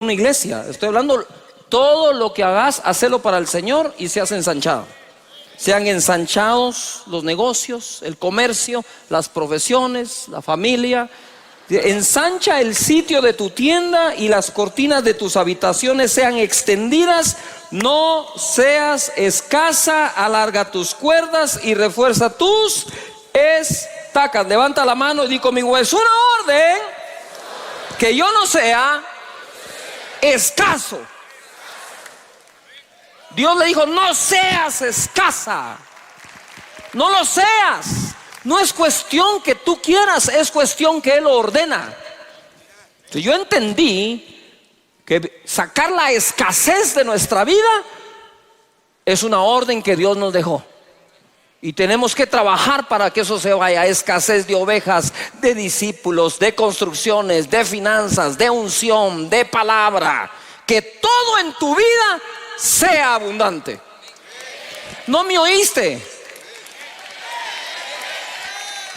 una iglesia. Estoy hablando, todo lo que hagas, hacelo para el Señor y seas ensanchado. Sean ensanchados los negocios, el comercio, las profesiones, la familia. Ensancha el sitio de tu tienda y las cortinas de tus habitaciones sean extendidas. No seas escasa, alarga tus cuerdas y refuerza tus estacas. Levanta la mano y di conmigo: es una orden que yo no sea escaso. Dios le dijo: no seas escasa, no lo seas. No es cuestión que tú quieras, es cuestión que Él lo ordena. Entonces yo entendí que sacar la escasez de nuestra vida es una orden que Dios nos dejó. Y tenemos que trabajar para que eso se vaya. Escasez de ovejas, de discípulos, de construcciones, de finanzas, de unción, de palabra. Que todo en tu vida sea abundante. ¿No me oíste?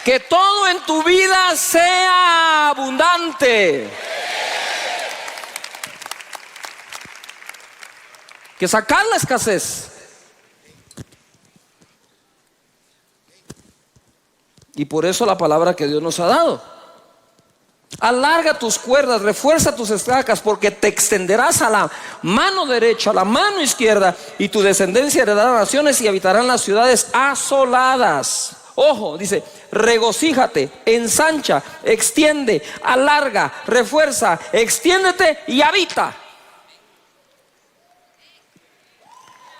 Que todo en tu vida sea abundante. Que sacar la escasez. Y por eso la palabra que Dios nos ha dado: alarga tus cuerdas, refuerza tus estacas, porque te extenderás a la mano derecha, a la mano izquierda, y tu descendencia heredará naciones y habitarán las ciudades asoladas. Ojo, dice: regocíjate, ensancha, extiende, alarga, refuerza, extiéndete y habita.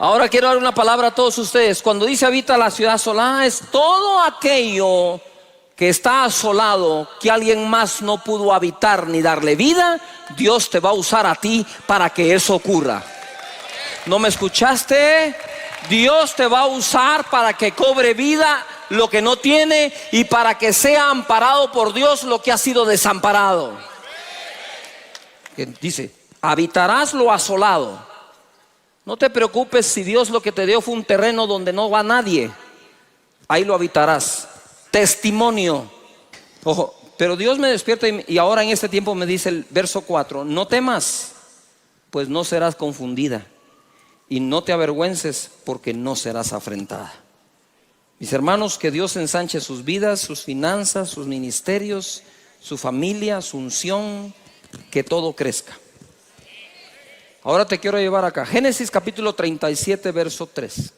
Ahora quiero dar una palabra a todos ustedes. Cuando dice habita la ciudad asolada, es todo aquello que está asolado, que alguien más no pudo habitar ni darle vida. Dios te va a usar a ti para que eso ocurra. ¿No me escuchaste? Dios te va a usar para que cobre vida lo que no tiene, y para que sea amparado por Dios lo que ha sido desamparado. Dice: habitarás lo asolado. No te preocupes si Dios lo que te dio fue un terreno donde no va nadie. Ahí lo habitarás. Testimonio. Ojo, pero Dios me despierta y ahora en este tiempo me dice el verso 4: no temas, pues no serás confundida, y no te avergüences, porque no serás afrentada. Mis hermanos, que Dios ensanche sus vidas, sus finanzas, sus ministerios, su familia, su unción, que todo crezca. Ahora te quiero llevar acá, Génesis capítulo 37, verso 3.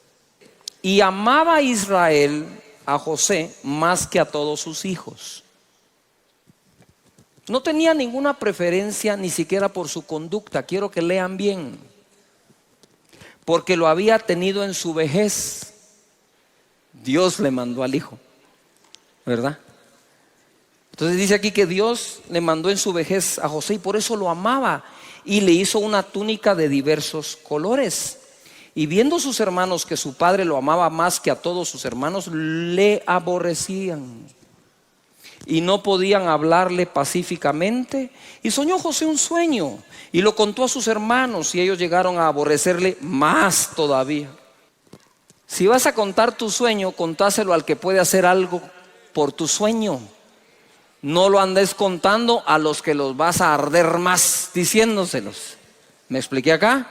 Y amaba Israel a José más que a todos sus hijos. No tenía ninguna preferencia, ni siquiera por su conducta. Quiero que lean bien. Porque lo había tenido en su vejez. Dios le mandó al hijo, ¿verdad? Entonces dice aquí que Dios le mandó en su vejez a José, y por eso lo amaba, y le hizo una túnica de diversos colores. Y viendo sus hermanos que su padre lo amaba más que a todos sus hermanos, le aborrecían y no podían hablarle pacíficamente. Y soñó José un sueño y lo contó a sus hermanos, y ellos llegaron a aborrecerle más todavía. Si vas a contar tu sueño, contáselo al que puede hacer algo por tu sueño. No lo andes contando a los que los vas a arder más diciéndoselos. ¿Me expliqué acá?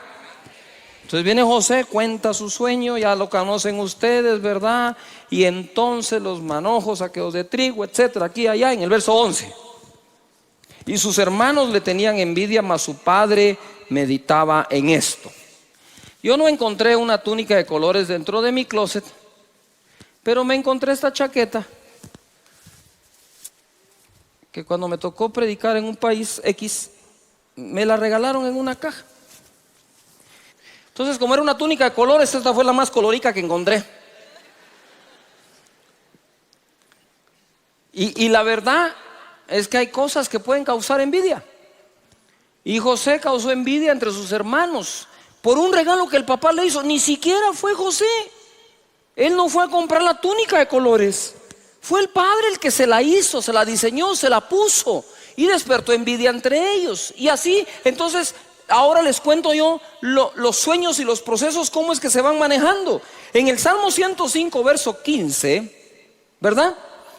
Entonces viene José, cuenta su sueño, ya lo conocen ustedes, ¿verdad? Y entonces los manojos, saqueos de trigo, etcétera, aquí y allá, en el verso 11. Y sus hermanos le tenían envidia, mas su padre meditaba en esto. Yo no encontré una túnica de colores dentro de mi closet, pero me encontré esta chaqueta que cuando me tocó predicar en un país X, me la regalaron en una caja. Entonces, como era una túnica de colores, esta fue la más colorica que encontré. Y la verdad es que hay cosas que pueden causar envidia. Y José causó envidia entre sus hermanos por un regalo que el papá le hizo. Ni siquiera fue José. Él no fue a comprar la túnica de colores. Fue el padre el que se la hizo, se la diseñó, se la puso, y despertó envidia entre ellos. Y así, entonces, ahora les cuento yo los sueños y los procesos, cómo es que se van manejando. En el Salmo 105, verso 15, ¿verdad?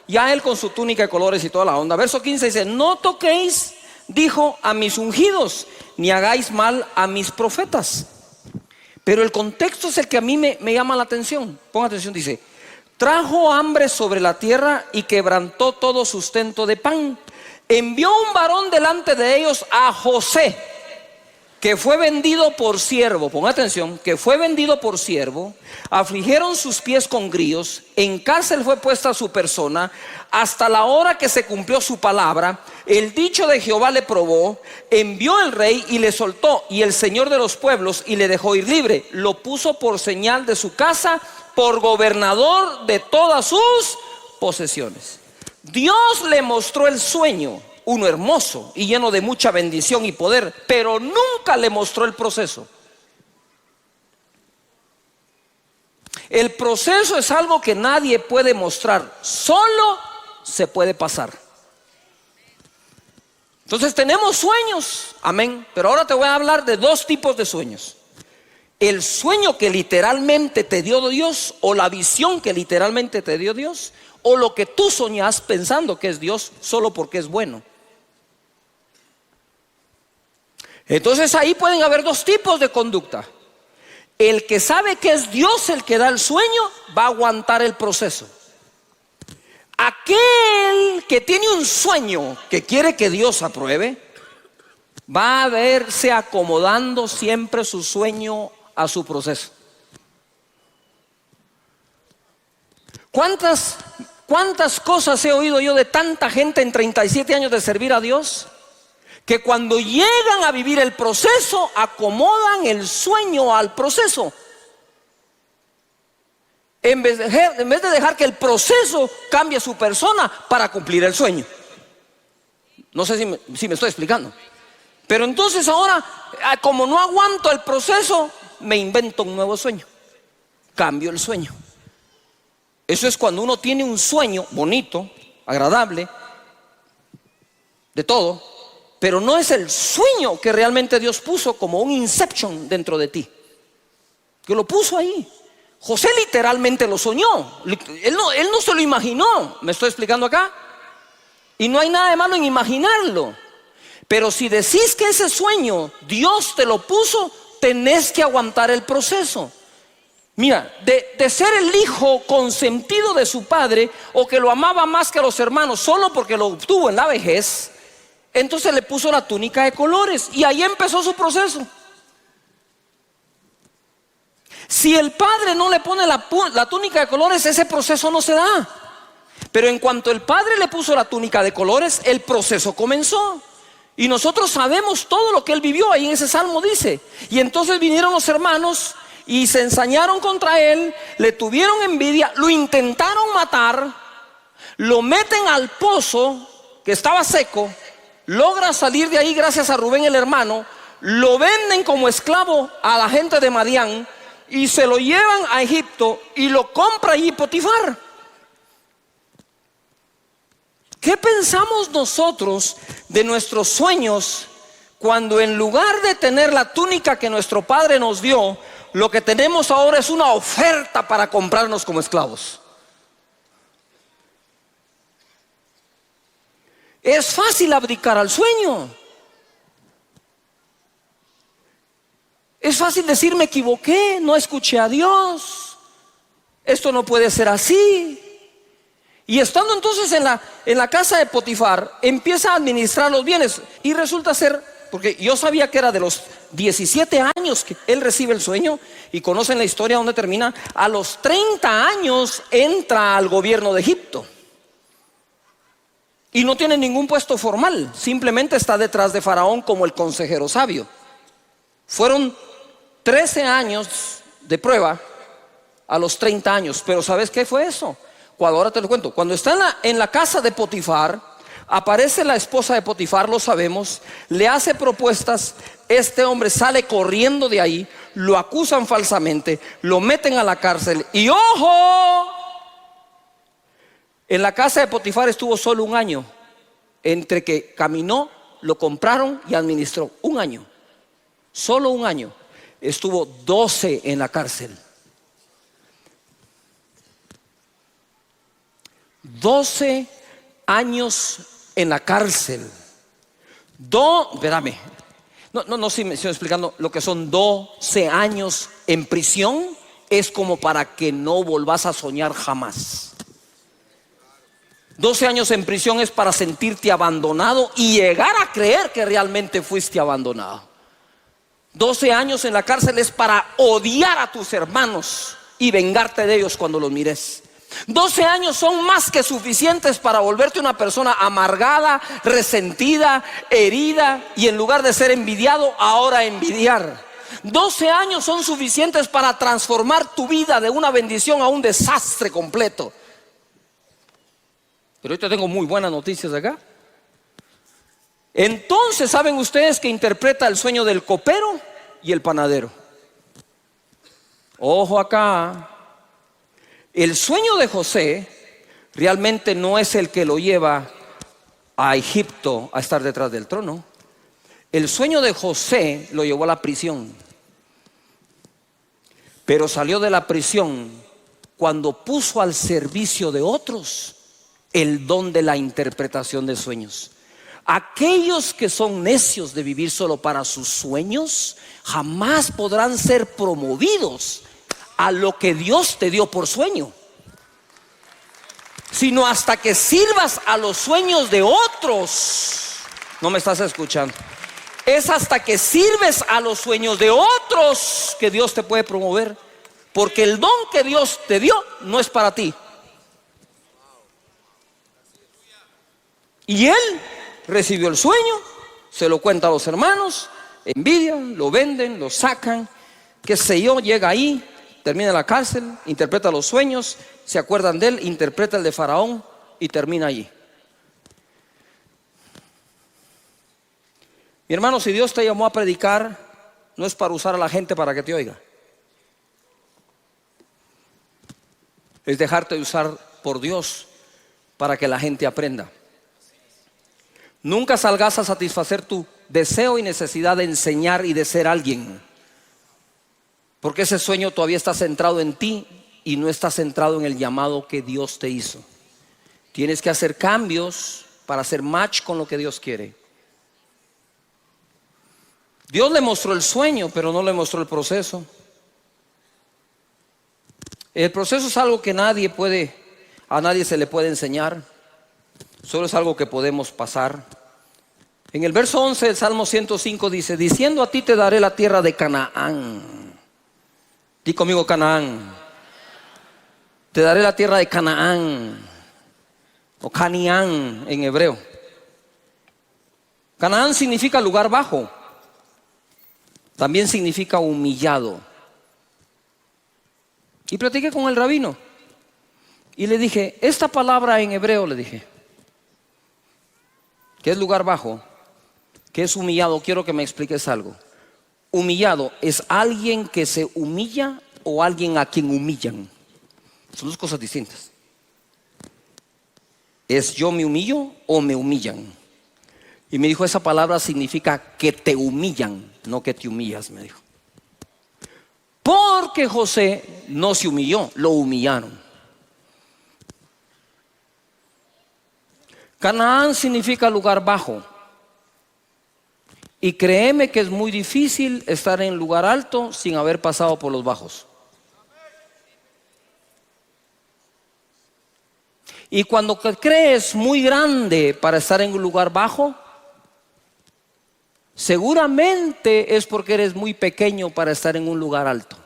Ya él con su túnica de colores y toda la onda. Verso 15 dice: no toquéis dijo a mis ungidos, ni hagáis mal a mis profetas. Pero el contexto es el que a mí me llama la atención. Ponga atención, dice: trajo hambre sobre la tierra y quebrantó todo sustento de pan. Envió un varón delante de ellos, a José, que fue vendido por siervo. Ponga atención, que fue vendido por siervo. Afligieron sus pies con grillos, en cárcel fue puesta su persona, hasta la hora que se cumplió su palabra. El dicho de Jehová le probó, envió el rey y le soltó, y el Señor de los pueblos, y le dejó ir libre. Lo puso por señal de su casa, por gobernador de todas sus posesiones. Dios le mostró el sueño, uno hermoso y lleno de mucha bendición y poder, pero nunca le mostró el proceso. El proceso es algo que nadie puede mostrar, solo se puede pasar. Entonces tenemos sueños, amén, pero ahora te voy a hablar de dos tipos de sueños: el sueño que literalmente te dio Dios, o la visión que literalmente te dio Dios, o lo que tú soñas pensando que es Dios solo porque es bueno. Entonces ahí pueden haber dos tipos de conducta. El que sabe que es Dios el que da el sueño, va a aguantar el proceso. Aquel que tiene un sueño que quiere que Dios apruebe, va a verse acomodando siempre su sueño a su proceso. ¿Cuántas cosas he oído yo de tanta gente en 37 años de servir a Dios, que cuando llegan a vivir el proceso acomodan el sueño al proceso, en vez de dejar que el proceso cambie su persona para cumplir el sueño? No sé si me estoy explicando. Pero entonces ahora, como no aguanto el proceso, me invento un nuevo sueño, cambio el sueño. Eso es cuando uno tiene un sueño bonito, agradable, de todo, pero no es el sueño que realmente Dios puso como un inception dentro de ti, que lo puso ahí. José literalmente lo soñó, él no se lo imaginó. ¿Me estoy explicando acá? Y no hay nada de malo en imaginarlo, pero si decís que ese sueño Dios te lo puso, tenés que aguantar el proceso. Mira, de ser el hijo consentido de su padre, o que lo amaba más que a los hermanos solo porque lo obtuvo en la vejez, entonces le puso la túnica de colores y ahí empezó su proceso. Si el padre no le pone la túnica de colores, ese proceso no se da. Pero en cuanto el padre le puso la túnica de colores, el proceso comenzó. Y nosotros sabemos todo lo que él vivió. Ahí en ese salmo dice: y entonces vinieron los hermanos y se ensañaron contra él, le tuvieron envidia, lo intentaron matar, lo meten al pozo que estaba seco, logra salir de ahí gracias a Rubén el hermano, lo venden como esclavo a la gente de Madián y se lo llevan a Egipto y lo compra allí Potifar. ¿Qué pensamos nosotros de nuestros sueños cuando en lugar de tener la túnica que nuestro padre nos dio, lo que tenemos ahora es una oferta para comprarnos como esclavos? Es fácil abdicar al sueño. Es fácil decir: me equivoqué, no escuché a Dios, esto no puede ser así. Y estando entonces en la casa de Potifar, empieza a administrar los bienes. Y resulta ser, porque yo sabía que era de los 17 años que él recibe el sueño, y conocen la historia donde termina. A los 30 años entra al gobierno de Egipto. Y no tiene ningún puesto formal, simplemente está detrás de Faraón como el consejero sabio. Fueron 13 años de prueba a los 30 años. Pero ¿sabes qué fue eso? Ahora te lo cuento. Cuando está en la casa de Potifar, aparece la esposa de Potifar, lo sabemos, le hace propuestas. Este hombre sale corriendo de ahí, lo acusan falsamente, lo meten a la cárcel. Y ¡ojo! En la casa de Potifar estuvo solo un año. Entre que caminó, lo compraron y administró. Un año, solo un año. Estuvo 12 en la cárcel. 12 años en la cárcel. Espérame. No, sí me estoy explicando. Lo que son 12 años en prisión es como para que no volvás a soñar jamás. 12 años en prisión es para sentirte abandonado y llegar a creer que realmente fuiste abandonado. 12 años en la cárcel es para odiar a tus hermanos y vengarte de ellos cuando los mires. 12 años son más que suficientes para volverte una persona amargada, resentida, herida, y en lugar de ser envidiado, ahora envidiar. 12 años son suficientes para transformar tu vida de una bendición a un desastre completo. Pero ahorita tengo muy buenas noticias acá. Entonces, ¿saben ustedes que interpreta el sueño del copero y el panadero? Ojo acá. El sueño de José realmente no es el que lo lleva a Egipto a estar detrás del trono. El sueño de José lo llevó a la prisión. Pero salió de la prisión cuando puso al servicio de otros el don de la interpretación de sueños. Aquellos que son necios de vivir solo para sus sueños jamás podrán ser promovidos a lo que Dios te dio por sueño, sino hasta que sirvas a los sueños de otros. No me estás escuchando. Es hasta que sirves a los sueños de otros que Dios te puede promover, porque el don que Dios te dio no es para ti. Y él recibió el sueño, se lo cuenta a los hermanos, envidian, lo venden, lo sacan, qué sé yo, llega ahí, termina en la cárcel, interpreta los sueños, se acuerdan de él, interpreta el de Faraón y termina allí. Mi hermano, si Dios te llamó a predicar, no es para usar a la gente para que te oiga. Es dejarte usar por Dios para que la gente aprenda. Nunca salgas a satisfacer tu deseo y necesidad de enseñar y de ser alguien, porque ese sueño todavía está centrado en ti y no está centrado en el llamado que Dios te hizo. Tienes que hacer cambios para hacer match con lo que Dios quiere. Dios le mostró el sueño, pero no le mostró el proceso. El proceso es algo que a nadie se le puede enseñar. Solo es algo que podemos pasar. En el verso 11 del Salmo 105 dice: diciendo a ti te daré la tierra de Canaán. Di conmigo Canaán. Te daré la tierra de Canaán, o Canián en hebreo. Canaán significa lugar bajo. También significa humillado. Y platiqué con el rabino y le dije, esta palabra en hebreo, le dije, que es lugar bajo, que es humillado, quiero que me expliques algo. Humillado, ¿es alguien que se humilla o alguien a quien humillan? Son dos cosas distintas. ¿Es yo me humillo o me humillan? Y me dijo, esa palabra significa que te humillan, no que te humillas, me dijo. Porque José no se humilló, lo humillaron. Canaán significa lugar bajo. Y créeme que es muy difícil estar en lugar alto sin haber pasado por los bajos. Y cuando crees muy grande para estar en un lugar bajo, seguramente es porque eres muy pequeño para estar en un lugar alto.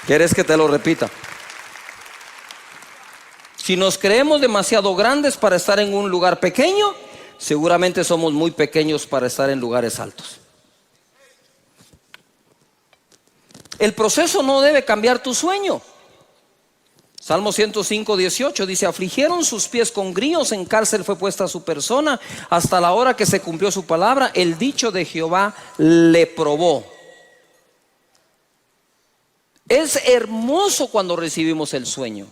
¿Quieres que te lo repita? Si nos creemos demasiado grandes para estar en un lugar pequeño, seguramente somos muy pequeños para estar en lugares altos. El proceso no debe cambiar tu sueño. Salmo 105, 18 dice: afligieron sus pies con grillos, en cárcel fue puesta su persona, hasta la hora que se cumplió su palabra, el dicho de Jehová le probó. Es hermoso cuando recibimos el sueño.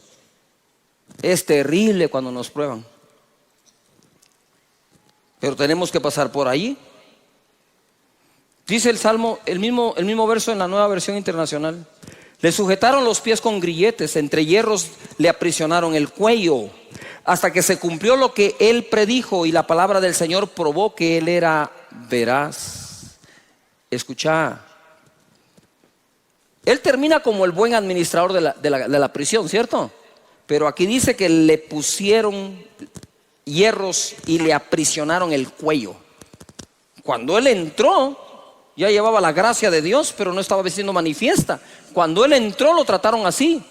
Es terrible cuando nos prueban. Pero tenemos que pasar por ahí. Dice el Salmo, el mismo verso en la Nueva Versión Internacional: Le sujetaron los pies con grilletes, entre hierros le aprisionaron el cuello, hasta que se cumplió lo que él predijo, y la palabra del Señor probó que él era veraz. Escucha, él termina como el buen administrador de la prisión, ¿cierto? Pero aquí dice que le pusieron hierros y le aprisionaron el cuello. Cuando él entró, ya llevaba la gracia de Dios, pero no estaba siendo manifiesta. Cuando él entró, lo trataron así,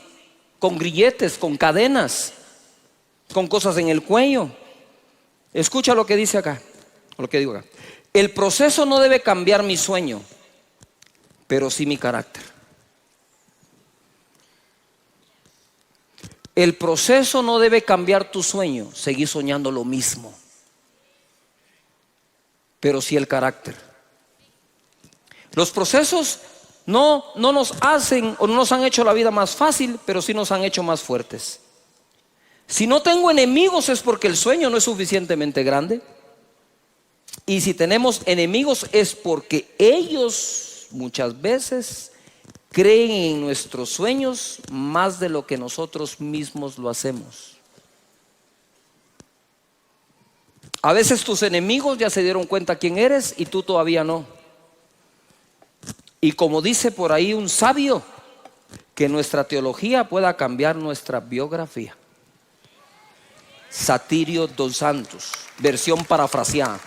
con grilletes, con cadenas, con cosas en el cuello. Escucha lo que dice acá, lo que digo acá. El proceso no debe cambiar mi sueño, pero sí mi carácter. El proceso no debe cambiar tu sueño, seguir soñando lo mismo, pero sí el carácter. Los procesos no nos hacen o no nos han hecho la vida más fácil, pero sí nos han hecho más fuertes. Si no tengo enemigos es porque el sueño no es suficientemente grande. Y si tenemos enemigos es porque ellos muchas veces creen en nuestros sueños más de lo que nosotros mismos lo hacemos. A veces tus enemigos ya se dieron cuenta quién eres y tú todavía no. Y como dice por ahí un sabio, que nuestra teología pueda cambiar nuestra biografía. Satirio dos Santos, versión parafraseada.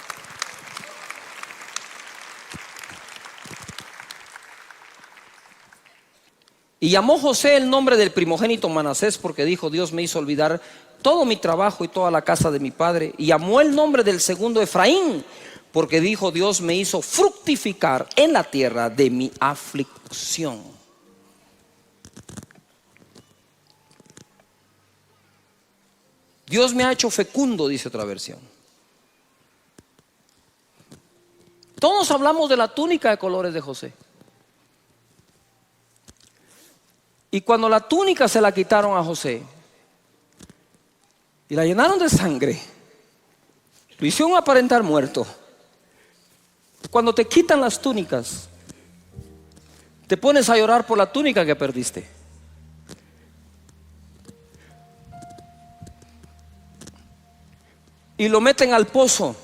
Y llamó José el nombre del primogénito Manasés, porque dijo: Dios me hizo olvidar todo mi trabajo y toda la casa de mi padre. Y llamó el nombre del segundo Efraín, porque dijo: Dios me hizo fructificar en la tierra de mi aflicción. Dios me ha hecho fecundo, dice otra versión. Todos hablamos de la túnica de colores de José. Y cuando la túnica se la quitaron a José y la llenaron de sangre, lo hicieron aparentar muerto. Cuando te quitan las túnicas, te pones a llorar por la túnica que perdiste. Y lo meten al pozo.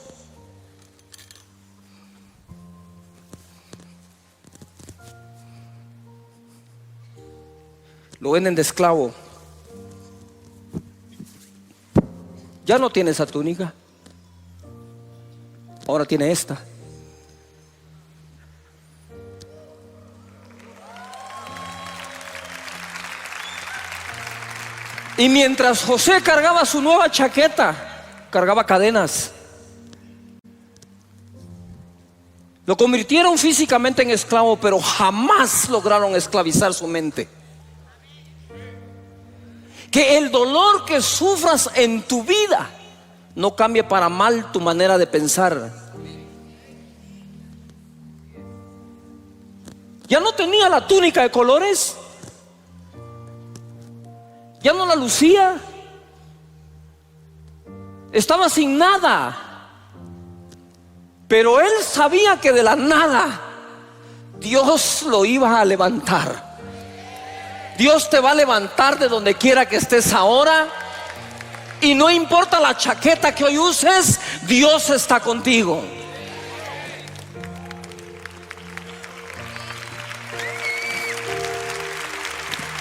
Lo venden de esclavo. Ya no tiene esa túnica. Ahora tiene esta. Y mientras José cargaba su nueva chaqueta, cargaba cadenas. Lo convirtieron físicamente en esclavo, pero jamás lograron esclavizar su mente. Que el dolor que sufras en tu vida no cambie para mal tu manera de pensar. Ya no tenía la túnica de colores, ya no la lucía, estaba sin nada. Pero él sabía que de la nada Dios lo iba a levantar. Dios te va a levantar de donde quiera que estés ahora. Y no importa la chaqueta que hoy uses, Dios está contigo.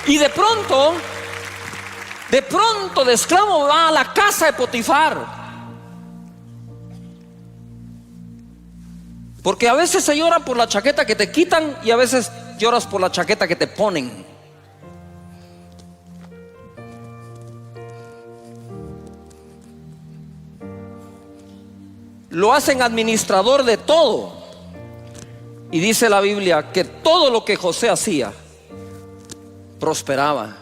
Y de pronto de esclavo va a la casa de Potifar. Porque a veces se llora por la chaqueta que te quitan y a veces lloras por la chaqueta que te ponen. Lo hacen administrador de todo. Y dice la Biblia que todo lo que José hacía prosperaba.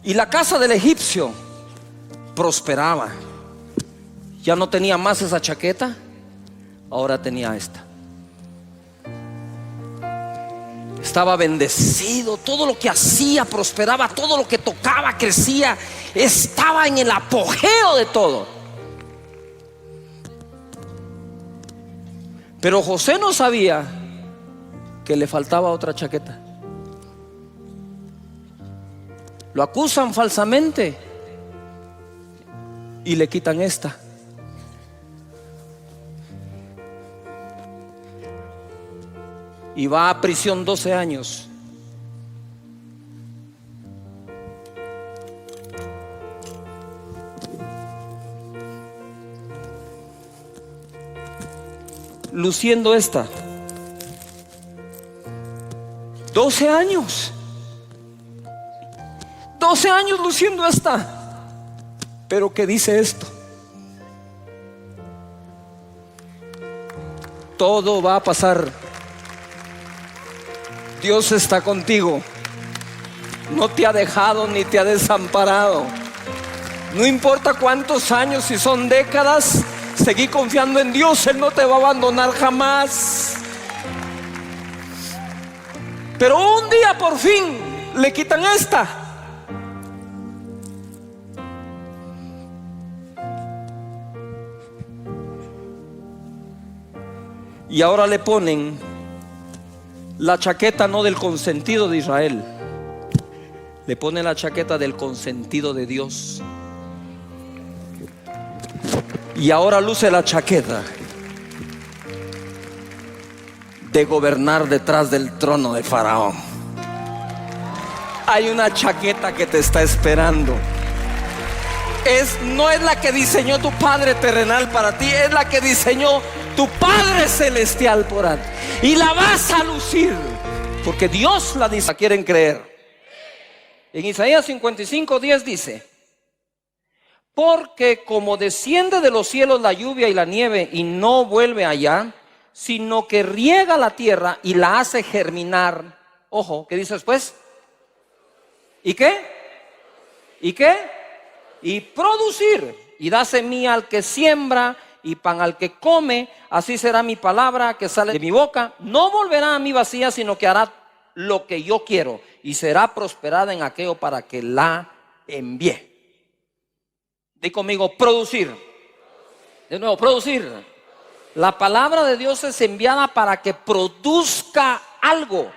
Y la casa del egipcio prosperaba. Ya no tenía más esa chaqueta, ahora tenía esta. Estaba bendecido, todo lo que hacía prosperaba, todo lo que tocaba crecía, estaba en el apogeo de todo. Pero José no sabía que le faltaba otra chaqueta. Lo acusan falsamente y le quitan esta. Y va a prisión 12 años. Luciendo esta. 12 años. 12 años luciendo esta. Pero ¿qué dice esto? Todo va a pasar. Dios está contigo. No te ha dejado ni te ha desamparado. No importa cuántos años, si son décadas, seguí confiando en Dios. Él no te va a abandonar jamás. Pero un día por fin le quitan esta. Y ahora le ponen la chaqueta no del consentido de Israel, le ponen la chaqueta del consentido de Dios. Y ahora luce la chaqueta de gobernar detrás del trono de Faraón. Hay una chaqueta que te está esperando. No es la que diseñó tu Padre terrenal para ti, es la que diseñó tu Padre celestial por ti. Y la vas a lucir, porque Dios la dice. ¿Quieren creer? En Isaías 55:10 dice: porque como desciende de los cielos la lluvia y la nieve y no vuelve allá, sino que riega la tierra y la hace germinar. Ojo, ¿qué dice después? ¿Y qué? ¿Y qué? Y producir, y da semilla al que siembra y pan al que come. Así será mi palabra que sale de mi boca. No volverá a mí vacía, sino que hará lo que yo quiero, y será prosperada en aquello para que la envíe. Di conmigo, producir. De nuevo, producir. La palabra de Dios es enviada para que produzca algo.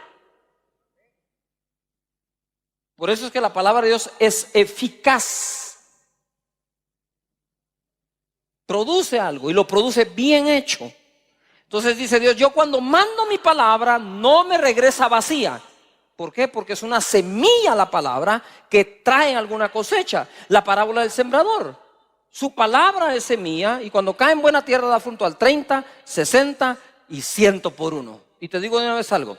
Por eso es que la palabra de Dios es eficaz. Produce algo y lo produce bien hecho. Entonces dice Dios: yo cuando mando mi palabra no me regresa vacía. ¿Por qué? Porque es una semilla la palabra que trae alguna cosecha. La parábola del sembrador. Su palabra es semilla y cuando cae en buena tierra da fruto al 30, 60 y 100 por uno. Y te digo de una vez algo: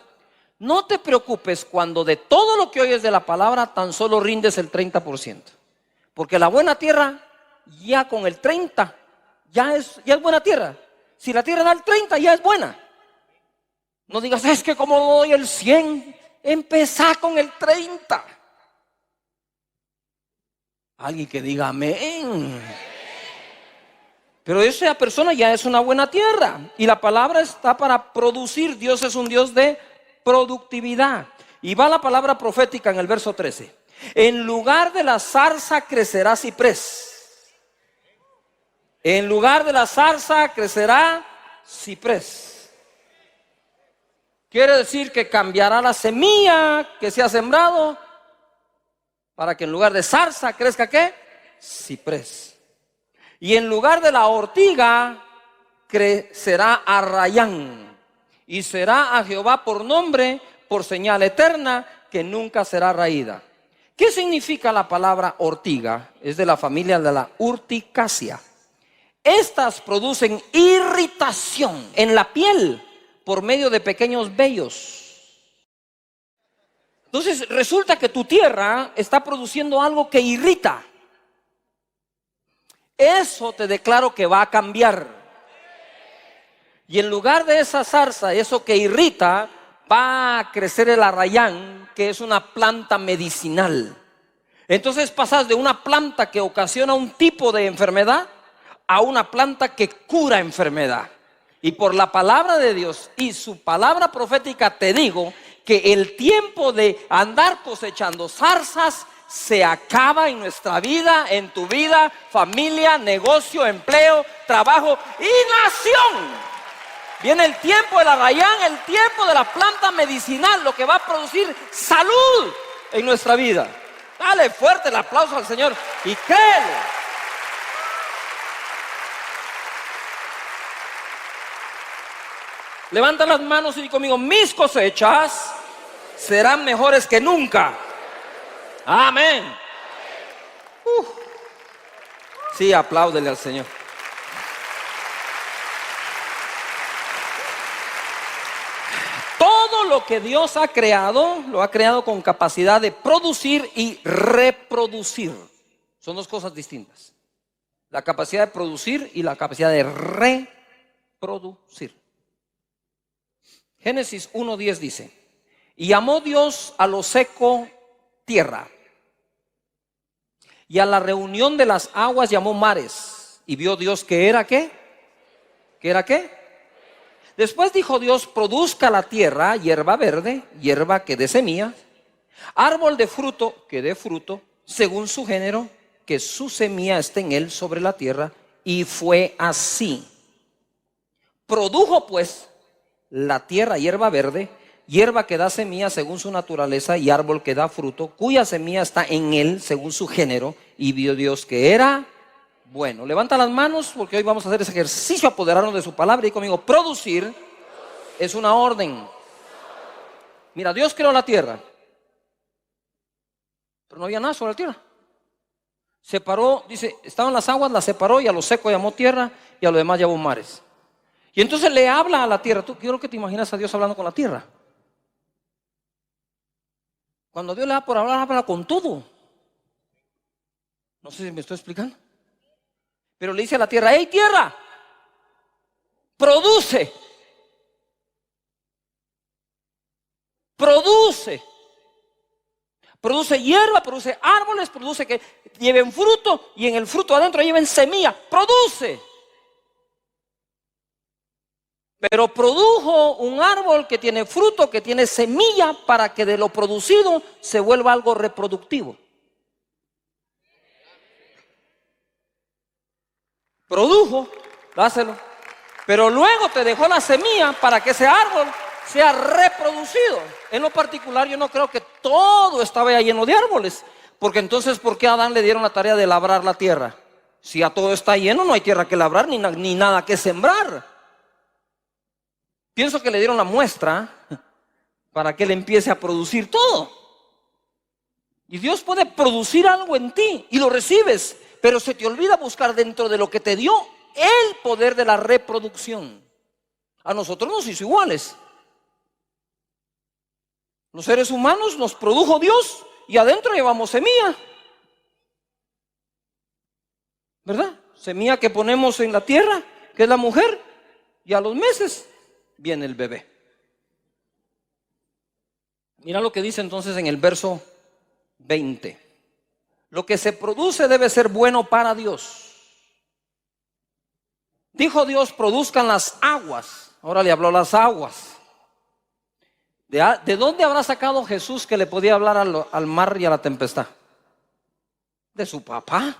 no te preocupes cuando de todo lo que oyes de la palabra tan solo rindes el 30%. Porque la buena tierra ya con el 30 ya es buena tierra. Si la tierra da el 30 ya es buena. No digas: es que como doy el 100, empezá con el 30. Alguien que diga amén. Pero esa persona ya es una buena tierra. Y la palabra está para producir. Dios es un Dios de productividad. Y va la palabra profética en el verso 13. En lugar de la zarza crecerá ciprés. En lugar de la zarza crecerá ciprés. Quiere decir que cambiará la semilla que se ha sembrado para que en lugar de zarza crezca ¿qué? Ciprés. Y en lugar de la ortiga crecerá arrayán. Y será a Jehová por nombre, por señal eterna, que nunca será raída. ¿Qué significa la palabra ortiga? Es de la familia de la urticacia. Estas producen irritación en la piel por medio de pequeños vellos. Entonces resulta que tu tierra está produciendo algo que irrita. Eso te declaro que va a cambiar. Y en lugar de esa zarza, eso que irrita, va a crecer el arrayán, que es una planta medicinal. Entonces pasas de una planta que ocasiona un tipo de enfermedad a una planta que cura enfermedad. Y por la palabra de Dios y su palabra profética te digo que el tiempo de andar cosechando zarzas se acaba en nuestra vida, en tu vida, familia, negocio, empleo, trabajo y nación. Viene el tiempo del arrayán, el tiempo de la planta medicinal, lo que va a producir salud en nuestra vida. Dale fuerte el aplauso al Señor y créelo. Levanta las manos y di conmigo: mis cosechas serán mejores que nunca. Amén. Sí, apláudele al Señor. Todo lo que Dios ha creado, lo ha creado con capacidad de producir y reproducir. Son dos cosas distintas: la capacidad de producir y la capacidad de reproducir. Génesis 1:10 dice: y llamó Dios a lo seco tierra, y a la reunión de las aguas llamó mares. Y vio Dios que era ¿qué? ¿Que era qué? Después dijo Dios: produzca la tierra hierba verde, hierba que dé semilla, árbol de fruto que dé fruto, según su género, que su semilla esté en él sobre la tierra. Y fue así. Produjo pues la tierra hierba verde, hierba que da semilla según su naturaleza, y árbol que da fruto, cuya semilla está en él según su género. Y vio Dios que era bueno. Levanta las manos, porque hoy vamos a hacer ese ejercicio, apoderarnos de su palabra. Y conmigo: producir es una orden. Mira, Dios creó la tierra, pero no había nada sobre la tierra. Separó, dice, estaban las aguas, las separó, y a lo seco llamó tierra, y a lo demás llamó mares. Y entonces le habla a la tierra. Tú, quiero que te imaginas a Dios hablando con la tierra. Cuando Dios le da por hablar, habla con todo. No sé si me estoy explicando. Pero le dice a la tierra: hey tierra, produce. Produce. Produce hierba, produce árboles, produce que lleven fruto, y en el fruto adentro lleven semilla. Produce. Pero produjo un árbol que tiene fruto, que tiene semilla, para que de lo producido se vuelva algo reproductivo. Produjo, dáselo. Pero luego te dejó la semilla para que ese árbol sea reproducido. En lo particular, yo no creo que todo estaba ya lleno de árboles, porque entonces, ¿por qué a Adán le dieron la tarea de labrar la tierra? Si ya todo está lleno, no hay tierra que labrar ni nada que sembrar. Pienso que le dieron la muestra para que él empiece a producir todo. Y Dios puede producir algo en ti y lo recibes, pero se te olvida buscar dentro de lo que te dio el poder de la reproducción. A nosotros nos hizo iguales. Los seres humanos nos produjo Dios y adentro llevamos semilla, ¿verdad? Semilla que ponemos en la tierra, que es la mujer, y a los meses viene el bebé. Mira lo que dice entonces en el verso 20: lo que se produce debe ser bueno para Dios. Dijo Dios: produzcan las aguas. Ahora le habló las aguas. ¿De dónde habrá sacado Jesús que le podía hablar al mar y a la tempestad? De su papá.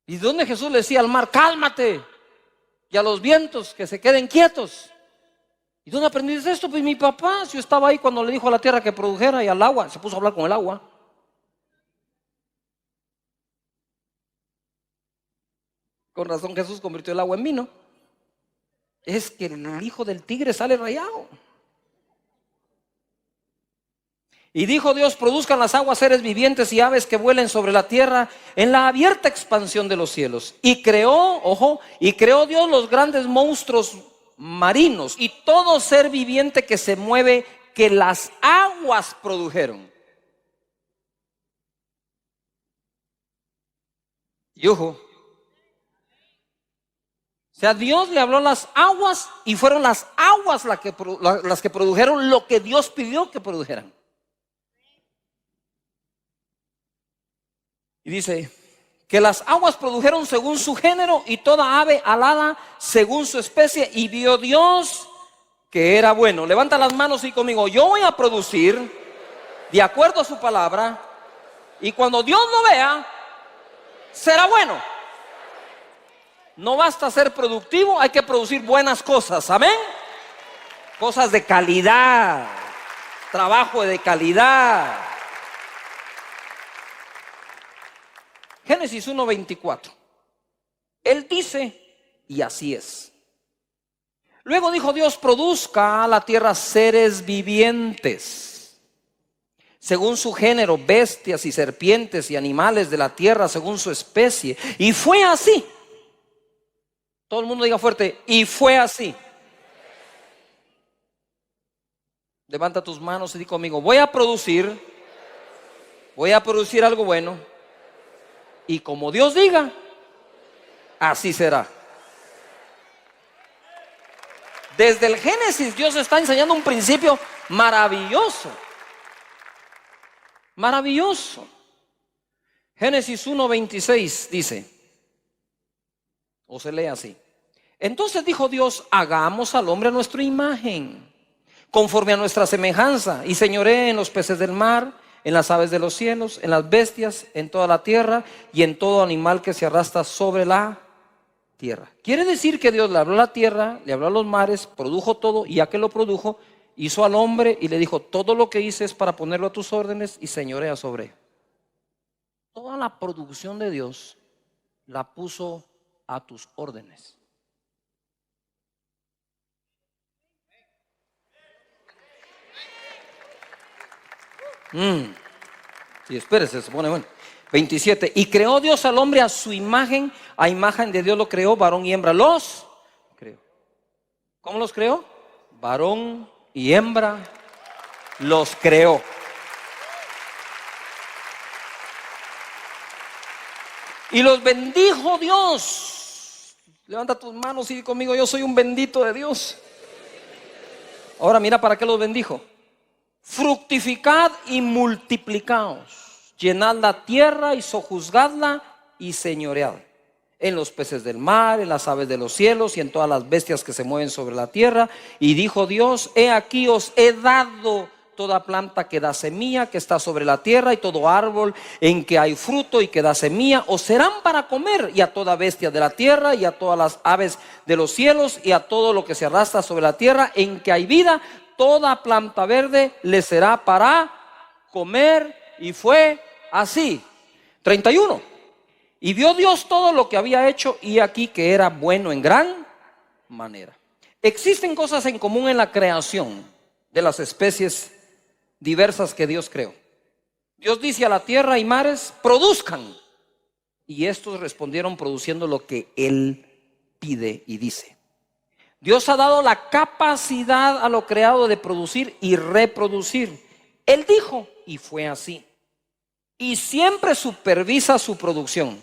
¿Y de dónde Jesús le decía al mar: cálmate? Y a los vientos, que se queden quietos. ¿Y dónde aprendiste esto? Pues mi papá, si yo estaba ahí cuando le dijo a la tierra que produjera, y al agua, se puso a hablar con el agua. Con razón Jesús convirtió el agua en vino. Es que el hijo del tigre sale rayado. Y dijo Dios: produzcan las aguas seres vivientes y aves que vuelen sobre la tierra en la abierta expansión de los cielos. Y creó, ojo, y creó Dios los grandes monstruos marinos y todo ser viviente que se mueve, que las aguas produjeron. Y ojo, o sea, Dios le habló a las aguas y fueron las aguas las que produjeron lo que Dios pidió que produjeran. Y dice que las aguas produjeron según su género, y toda ave alada según su especie. Y vio Dios que era bueno. Levanta las manos y conmigo: yo voy a producir de acuerdo a su palabra, y cuando Dios lo vea, será bueno. No basta ser productivo, hay que producir buenas cosas. Amén. Cosas de calidad, trabajo de calidad, Génesis 1:24. Él dice, y así es. Luego dijo Dios: produzca la tierra seres vivientes, según su género, bestias y serpientes y animales de la tierra según su especie. Y fue así. Todo el mundo diga fuerte: y fue así. Levanta tus manos y di conmigo: voy a producir algo bueno. Y como Dios diga, así será. Desde el Génesis Dios está enseñando un principio maravilloso. Maravilloso. Génesis 1:26 dice, o se lee así: entonces dijo Dios: hagamos al hombre a nuestra imagen, conforme a nuestra semejanza, y señoree en los peces del mar, en las aves de los cielos, en las bestias, en toda la tierra y en todo animal que se arrastra sobre la tierra. Quiere decir que Dios le habló a la tierra, le habló a los mares, produjo todo, y ya que lo produjo, hizo al hombre y le dijo: todo lo que hice es para ponerlo a tus órdenes y señorea sobre él. Toda la producción de Dios la puso a tus órdenes. Sí, espérese, se pone bueno. 27. Y creó Dios al hombre a su imagen, a imagen de Dios lo creó, varón y hembra los creó. ¿Cómo los creó? Varón y hembra los creó. Y los bendijo Dios. Levanta tus manos y di conmigo: yo soy un bendito de Dios. Ahora mira para qué los bendijo: fructificad y multiplicaos, llenad la tierra y sojuzgadla y señoread en los peces del mar, en las aves de los cielos y en todas las bestias que se mueven sobre la tierra. Y dijo Dios: he aquí os he dado toda planta que da semilla que está sobre la tierra, y todo árbol en que hay fruto y que da semilla os serán para comer, y a toda bestia de la tierra y a todas las aves de los cielos y a todo lo que se arrastra sobre la tierra en que hay vida, toda planta verde le será para comer. Y fue así. 31. Y vio Dios todo lo que había hecho, y aquí que era bueno en gran manera. Existen cosas en común en la creación de las especies diversas que Dios creó. Dios dice a la tierra y mares: produzcan. Y estos respondieron produciendo lo que Él pide y dice. Dios ha dado la capacidad a lo creado de producir y reproducir. Él dijo, y fue así. Y siempre supervisa su producción.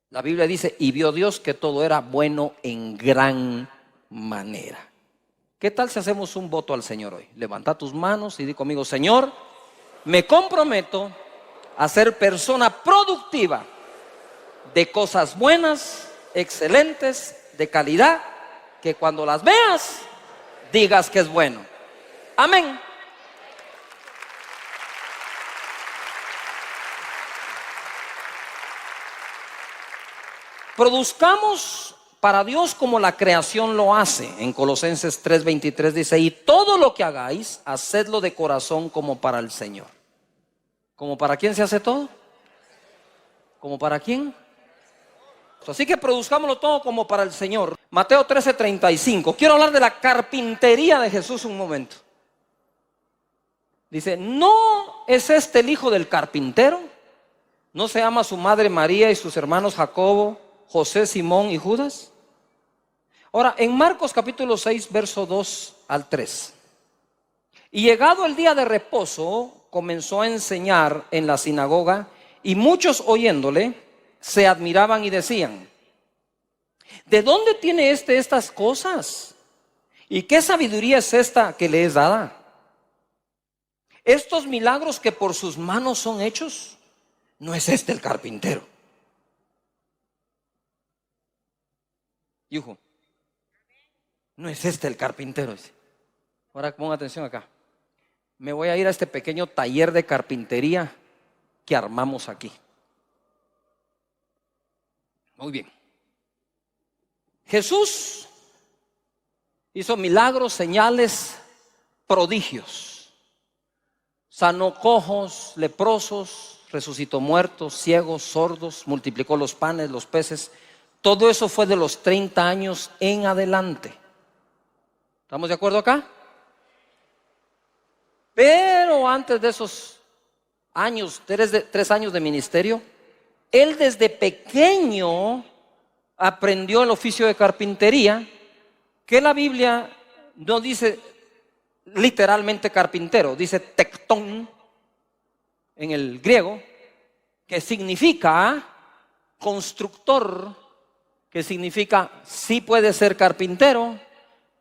La Biblia dice: y vio Dios que todo era bueno en gran manera. ¿Qué tal si hacemos un voto al Señor hoy? Levanta tus manos y di conmigo: Señor, me comprometo a ser persona productiva de cosas buenas, excelentes, de calidad, que cuando las veas digas que es bueno. Amén. Produzcamos para Dios como la creación lo hace. En Colosenses 3:23 dice: y todo lo que hagáis, hacedlo de corazón como para el Señor. ¿Como para quién se hace todo? ¿Como para quién? Así que produzcámoslo todo como para el Señor. Mateo 13:35. Quiero hablar de la carpintería de Jesús un momento. Dice: ¿no es este el hijo del carpintero? ¿No se llama su madre María y sus hermanos Jacobo, José, Simón y Judas? Ahora, en Marcos capítulo 6, verso 2 al 3. Y llegado el día de reposo, comenzó a enseñar en la sinagoga, y muchos oyéndole se admiraban y decían: ¿de dónde tiene estas cosas? ¿Y qué sabiduría es esta que le es dada? Estos milagros que por sus manos son hechos, ¿no es este el carpintero? Hijo, ¿no es este el carpintero? Ahora ponga atención acá. Me voy a ir a este pequeño taller de carpintería que armamos aquí. Muy bien. Jesús hizo milagros, señales, prodigios. Sanó cojos, leprosos, resucitó muertos, ciegos, sordos, multiplicó los panes, los peces. Todo eso fue de los 30 años en adelante. ¿Estamos de acuerdo acá? Pero antes de esos años, 3 años de ministerio, él desde pequeño aprendió el oficio de carpintería, que la Biblia no dice literalmente carpintero, dice tectón en el griego, que significa constructor, que significa sí puede ser carpintero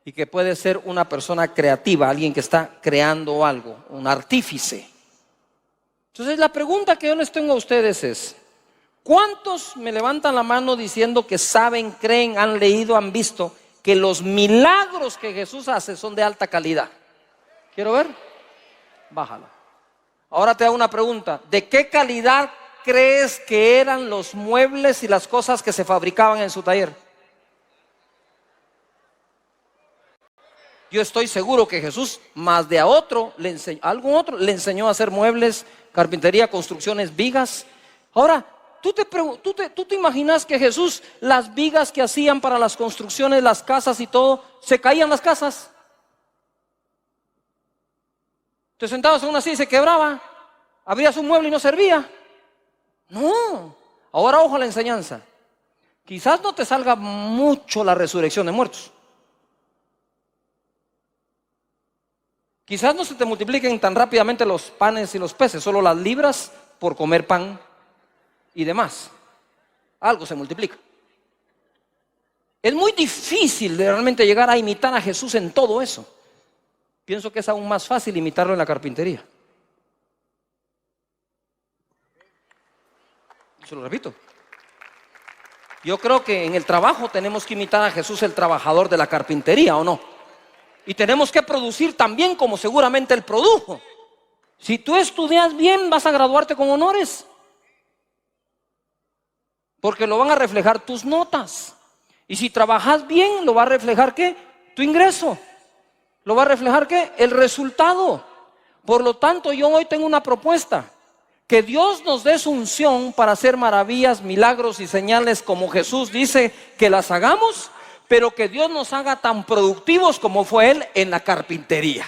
y que puede ser una persona creativa, alguien que está creando algo, un artífice. Entonces la pregunta que yo les tengo a ustedes es: ¿cuántos me levantan la mano diciendo que saben, creen, han leído, han visto que los milagros que Jesús hace son de alta calidad? ¿Quiero ver? Bájala. Ahora te hago una pregunta: ¿de qué calidad crees que eran los muebles y las cosas que se fabricaban en su taller? Yo estoy seguro que Jesús, más de a otro, algún otro le enseñó a hacer muebles, carpintería, construcciones, vigas. Ahora, ¿tú te imaginas que Jesús, las vigas que hacían para las construcciones, las casas y todo, se caían las casas? Te sentabas en una silla y se quebraba, abrías un mueble y no servía. No. Ahora ojo a la enseñanza. Quizás no te salga mucho la resurrección de muertos. Quizás no se te multipliquen tan rápidamente los panes y los peces, solo las libras por comer pan y demás. Algo se multiplica. Es muy difícil de realmente llegar a imitar a Jesús en todo eso. Pienso que es aún más fácil imitarlo en la carpintería. Se lo repito. Yo creo que en el trabajo tenemos que imitar a Jesús, el trabajador de la carpintería, ¿o no? Y tenemos que producir también como seguramente Él produjo. Si tú estudias bien, vas a graduarte con honores, porque lo van a reflejar tus notas. Y si trabajas bien, lo va a reflejar ¿qué? Tu ingreso. Lo va a reflejar ¿qué? El resultado. Por lo tanto, yo hoy tengo una propuesta: que Dios nos dé su unción para hacer maravillas, milagros y señales como Jesús dice que las hagamos, pero que Dios nos haga tan productivos como fue Él en la carpintería.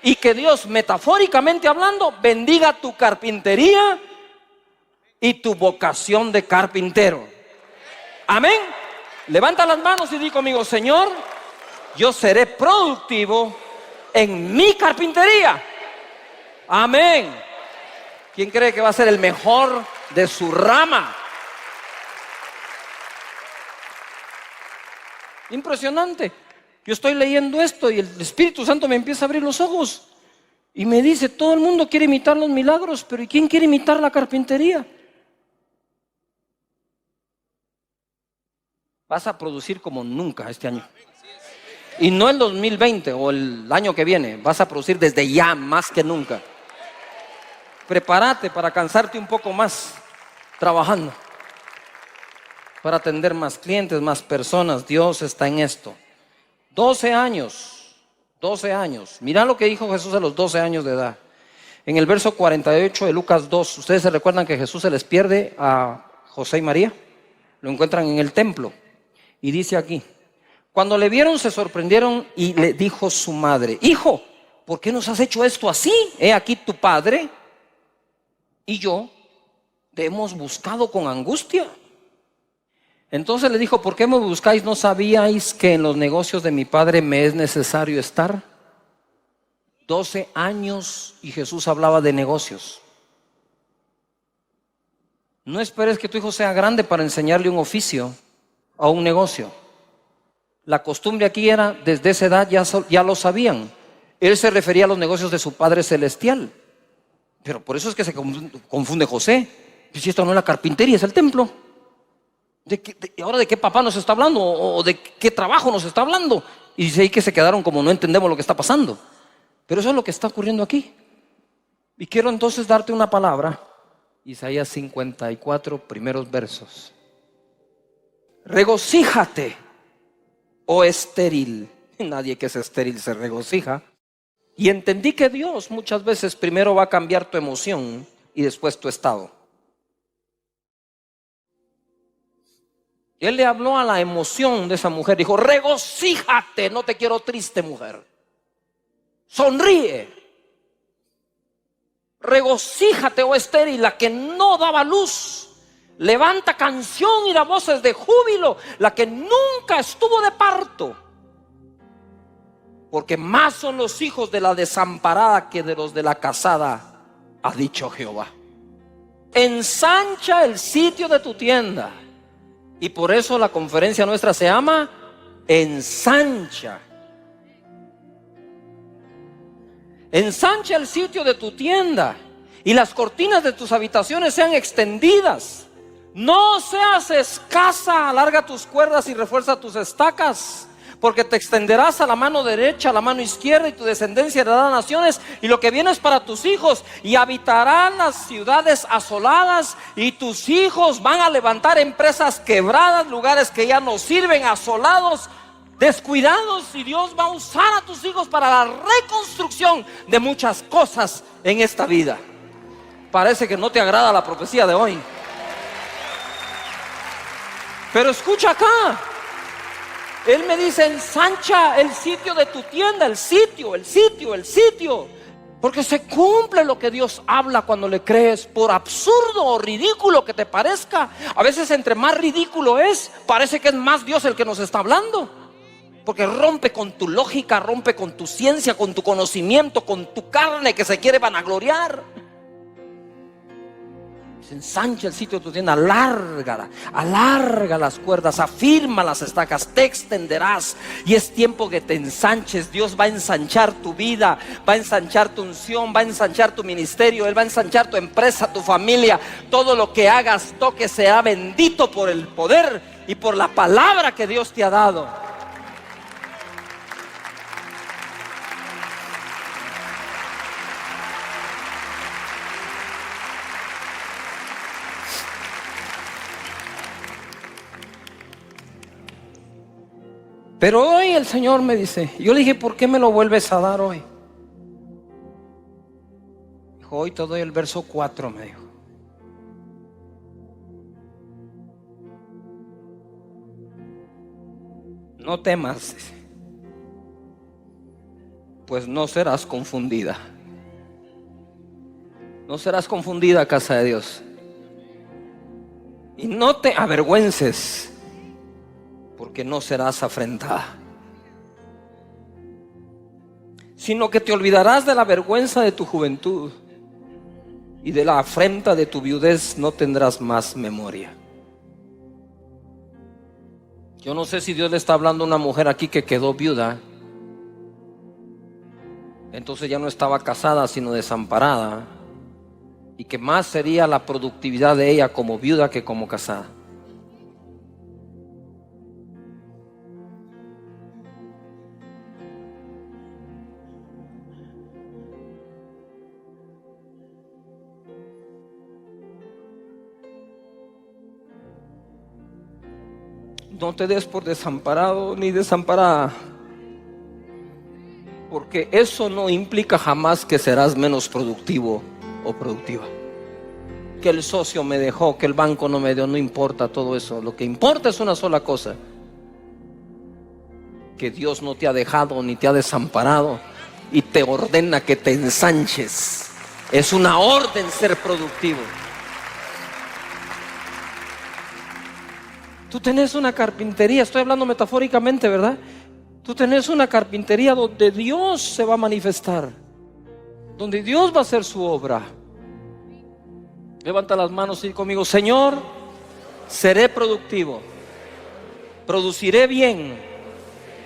Y que Dios, metafóricamente hablando, bendiga tu carpintería y tu vocación de carpintero. Amén. Levanta las manos y di conmigo: Señor, yo seré productivo en mi carpintería. Amén. ¿Quién cree que va a ser el mejor de su rama? Impresionante. Yo estoy leyendo esto y el Espíritu Santo me empieza a abrir los ojos y me dice: todo el mundo quiere imitar los milagros, pero ¿y quién quiere imitar la carpintería? Vas a producir como nunca este año. Y no el 2020 o el año que viene. Vas a producir desde ya más que nunca. Prepárate para cansarte un poco más trabajando, para atender más clientes, más personas. Dios está en esto. 12 años. Mira lo que dijo Jesús a los 12 años de edad. En el verso 48 de Lucas 2, ¿ustedes se recuerdan que Jesús se les pierde a José y María? Lo encuentran en el templo. Y dice aquí: cuando le vieron se sorprendieron y le dijo su madre: Hijo, ¿por qué nos has hecho esto así? He aquí tu padre y yo te hemos buscado con angustia. Entonces le dijo: ¿por qué me buscáis? ¿No sabíais que en los negocios de mi padre me es necesario estar? 12 años y Jesús hablaba de negocios. No esperes que tu hijo sea grande para enseñarle un oficio o un negocio. La costumbre aquí era, desde esa edad ya lo sabían. Él se refería a los negocios de su Padre Celestial. Pero por eso es que se confunde José. Si esto no es la carpintería, es el templo. ¿Ahora de qué papá nos está hablando? ¿O de qué trabajo nos está hablando? Y dice ahí que se quedaron como no entendemos lo que está pasando. Pero eso es lo que está ocurriendo aquí. Y quiero entonces darte una palabra. Isaías 54, primeros versos. Regocíjate, oh estéril. Nadie que es estéril se regocija. Y entendí que Dios muchas veces primero va a cambiar tu emoción y después tu estado. Él le habló a la emoción de esa mujer. Dijo: regocíjate, no te quiero triste, mujer. Sonríe. Regocíjate, oh estéril, la que no daba luz. Levanta canción y da voces de júbilo, la que nunca estuvo de parto. Porque más son los hijos de la desamparada que de los de la casada, ha dicho Jehová. Ensancha el sitio de tu tienda. Y por eso la conferencia nuestra se llama Ensancha. Ensancha el sitio de tu tienda y las cortinas de tus habitaciones sean extendidas. No seas escasa, alarga tus cuerdas y refuerza tus estacas, porque te extenderás a la mano derecha, a la mano izquierda, y tu descendencia heredará naciones, y lo que viene es para tus hijos, y habitarán las ciudades asoladas, y tus hijos van a levantar empresas quebradas, lugares que ya no sirven, asolados, descuidados, y Dios va a usar a tus hijos para la reconstrucción de muchas cosas en esta vida. Parece que no te agrada la profecía de hoy, pero escucha acá. Él me dice: ensancha el sitio de tu tienda, el sitio. Porque se cumple lo que Dios habla cuando le crees, por absurdo o ridículo que te parezca. A veces entre más ridículo es, parece que es más Dios el que nos está hablando. Porque rompe con tu lógica, rompe con tu ciencia, con tu conocimiento, con tu carne que se quiere vanagloriar. Ensancha el sitio de tu tienda, alarga las cuerdas, afirma las estacas, te extenderás. Y es tiempo que te ensanches. Dios va a ensanchar tu vida, va a ensanchar tu unción, va a ensanchar tu ministerio. Él va a ensanchar tu empresa, tu familia. Todo lo que hagas, toque, sea bendito por el poder y por la palabra que Dios te ha dado. Pero hoy el Señor me dice, yo le dije: ¿por qué me lo vuelves a dar hoy? Dijo: hoy te doy el verso 4, me dijo. No temas, pues no serás confundida. No serás confundida, casa de Dios. Y no te avergüences, porque no serás afrentada, sino que te olvidarás de la vergüenza de tu juventud, y de la afrenta de tu viudez no tendrás más memoria. Yo no sé si Dios le está hablando a una mujer aquí que quedó viuda, entonces ya no estaba casada sino desamparada, y que más sería la productividad de ella como viuda que como casada. No te des por desamparado ni desamparada, porque eso no implica jamás que serás menos productivo o productiva. Que el socio me dejó, que el banco no me dio, no importa todo eso. Lo que importa es una sola cosa: que Dios no te ha dejado ni te ha desamparado, y te ordena que te ensanches. Es una orden ser productivo. Tú tenés una carpintería, estoy hablando metafóricamente, ¿verdad? Tú tenés una carpintería donde Dios se va a manifestar, donde Dios va a hacer su obra. Levanta las manos y di conmigo: Señor, seré productivo, produciré bien,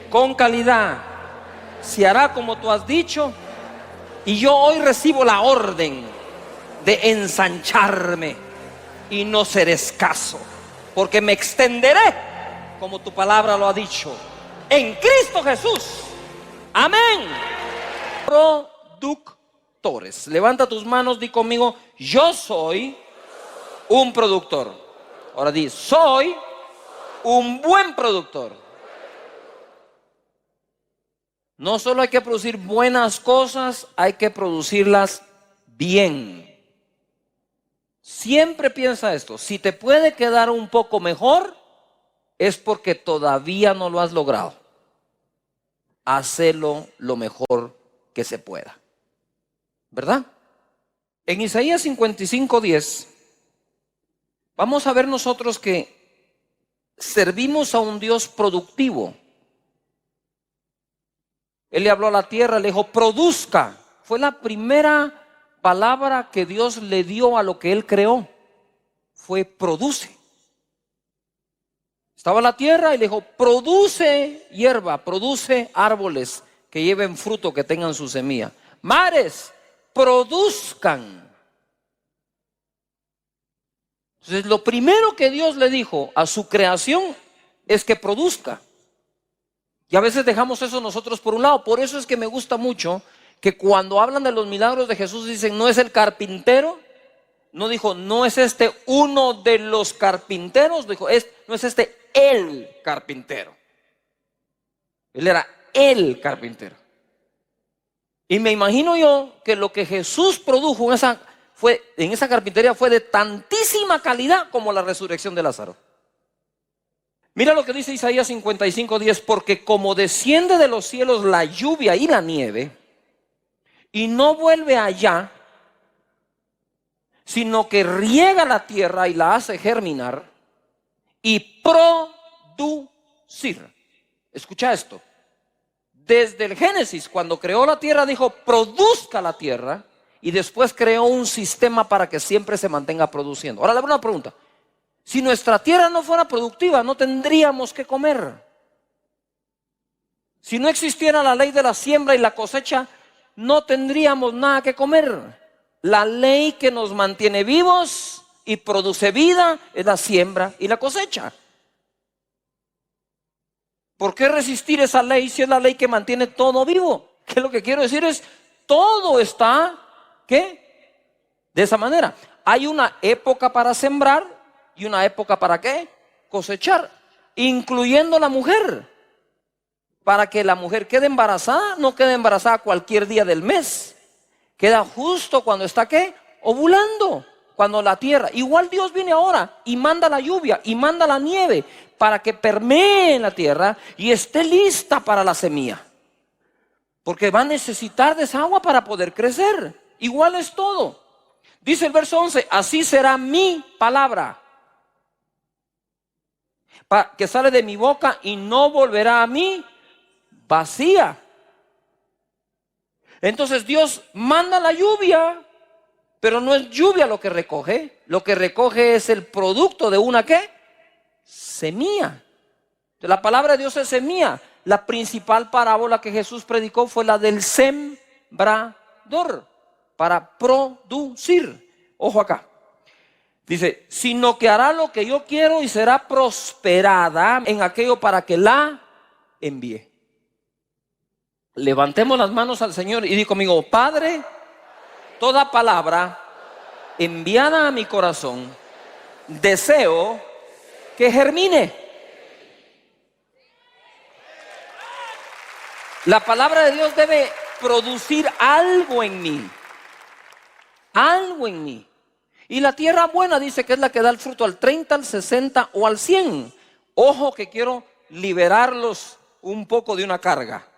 con calidad, se hará como tú has dicho, y yo hoy recibo la orden de ensancharme y no seré escaso, porque me extenderé como tu palabra lo ha dicho, en Cristo Jesús. Amén. Productores, levanta tus manos, di conmigo: yo soy un productor. Ahora di: soy un buen productor. No solo hay que producir buenas cosas, hay que producirlas bien. Siempre piensa esto: si te puede quedar un poco mejor, es porque todavía no lo has logrado. Hacelo lo mejor que se pueda, ¿verdad? En Isaías 55:10 vamos a ver nosotros que servimos a un Dios productivo. Él le habló a la tierra, le dijo: produzca. Fue la primera palabra que Dios le dio a lo que Él creó. Fue produce. Estaba la tierra y le dijo: produce hierba, produce árboles que lleven fruto, que tengan su semilla. Mares, produzcan. Entonces, lo primero que Dios le dijo a su creación es que produzca. Y a veces dejamos eso nosotros por un lado. Por eso es que me gusta mucho que cuando hablan de los milagros de Jesús dicen: no es el carpintero. No dijo: no es este uno de los carpinteros. Dijo: no es este el carpintero. Él era el carpintero. Y me imagino yo que lo que Jesús produjo en esa carpintería fue de tantísima calidad como la resurrección de Lázaro. Mira lo que dice Isaías 55:10: porque como desciende de los cielos la lluvia y la nieve, y no vuelve allá, sino que riega la tierra y la hace germinar y producir. Escucha esto. Desde el Génesis, cuando creó la tierra, dijo: produzca la tierra, y después creó un sistema para que siempre se mantenga produciendo. Ahora le hago una pregunta: si nuestra tierra no fuera productiva, no tendríamos que comer. Si no existiera la ley de la siembra y la cosecha, no tendríamos nada que comer. La ley que nos mantiene vivos y produce vida es la siembra y la cosecha. ¿Por qué resistir esa ley si es la ley que mantiene todo vivo? Que lo que quiero decir es: todo está, ¿qué? De esa manera. Hay una época para sembrar y una época para, ¿qué? Cosechar, incluyendo la mujer. Para que la mujer quede embarazada, no quede embarazada cualquier día del mes. Queda justo cuando está, ¿qué? Ovulando. Cuando la tierra, igual Dios viene ahora y manda la lluvia y manda la nieve para que permee en la tierra y esté lista para la semilla. Porque va a necesitar de esa agua para poder crecer. Igual es todo. Dice el verso 11: así será mi palabra, que sale de mi boca, y no volverá a mí vacía. Entonces Dios manda la lluvia, pero no es lluvia lo que recoge. Lo que recoge es el producto de una, ¿qué? Semilla. La palabra de Dios es semilla. La principal parábola que Jesús predicó fue la del sembrador, para producir. Ojo acá. Dice: sino que hará lo que yo quiero y será prosperada en aquello para que la envíe. Levantemos las manos al Señor y di conmigo: Padre, toda palabra enviada a mi corazón, deseo que germine. La palabra de Dios debe producir algo en mí. Algo en mí. Y la tierra buena dice que es la que da el fruto al 30, al 60 o al 100. Ojo, que quiero liberarlos un poco de una carga.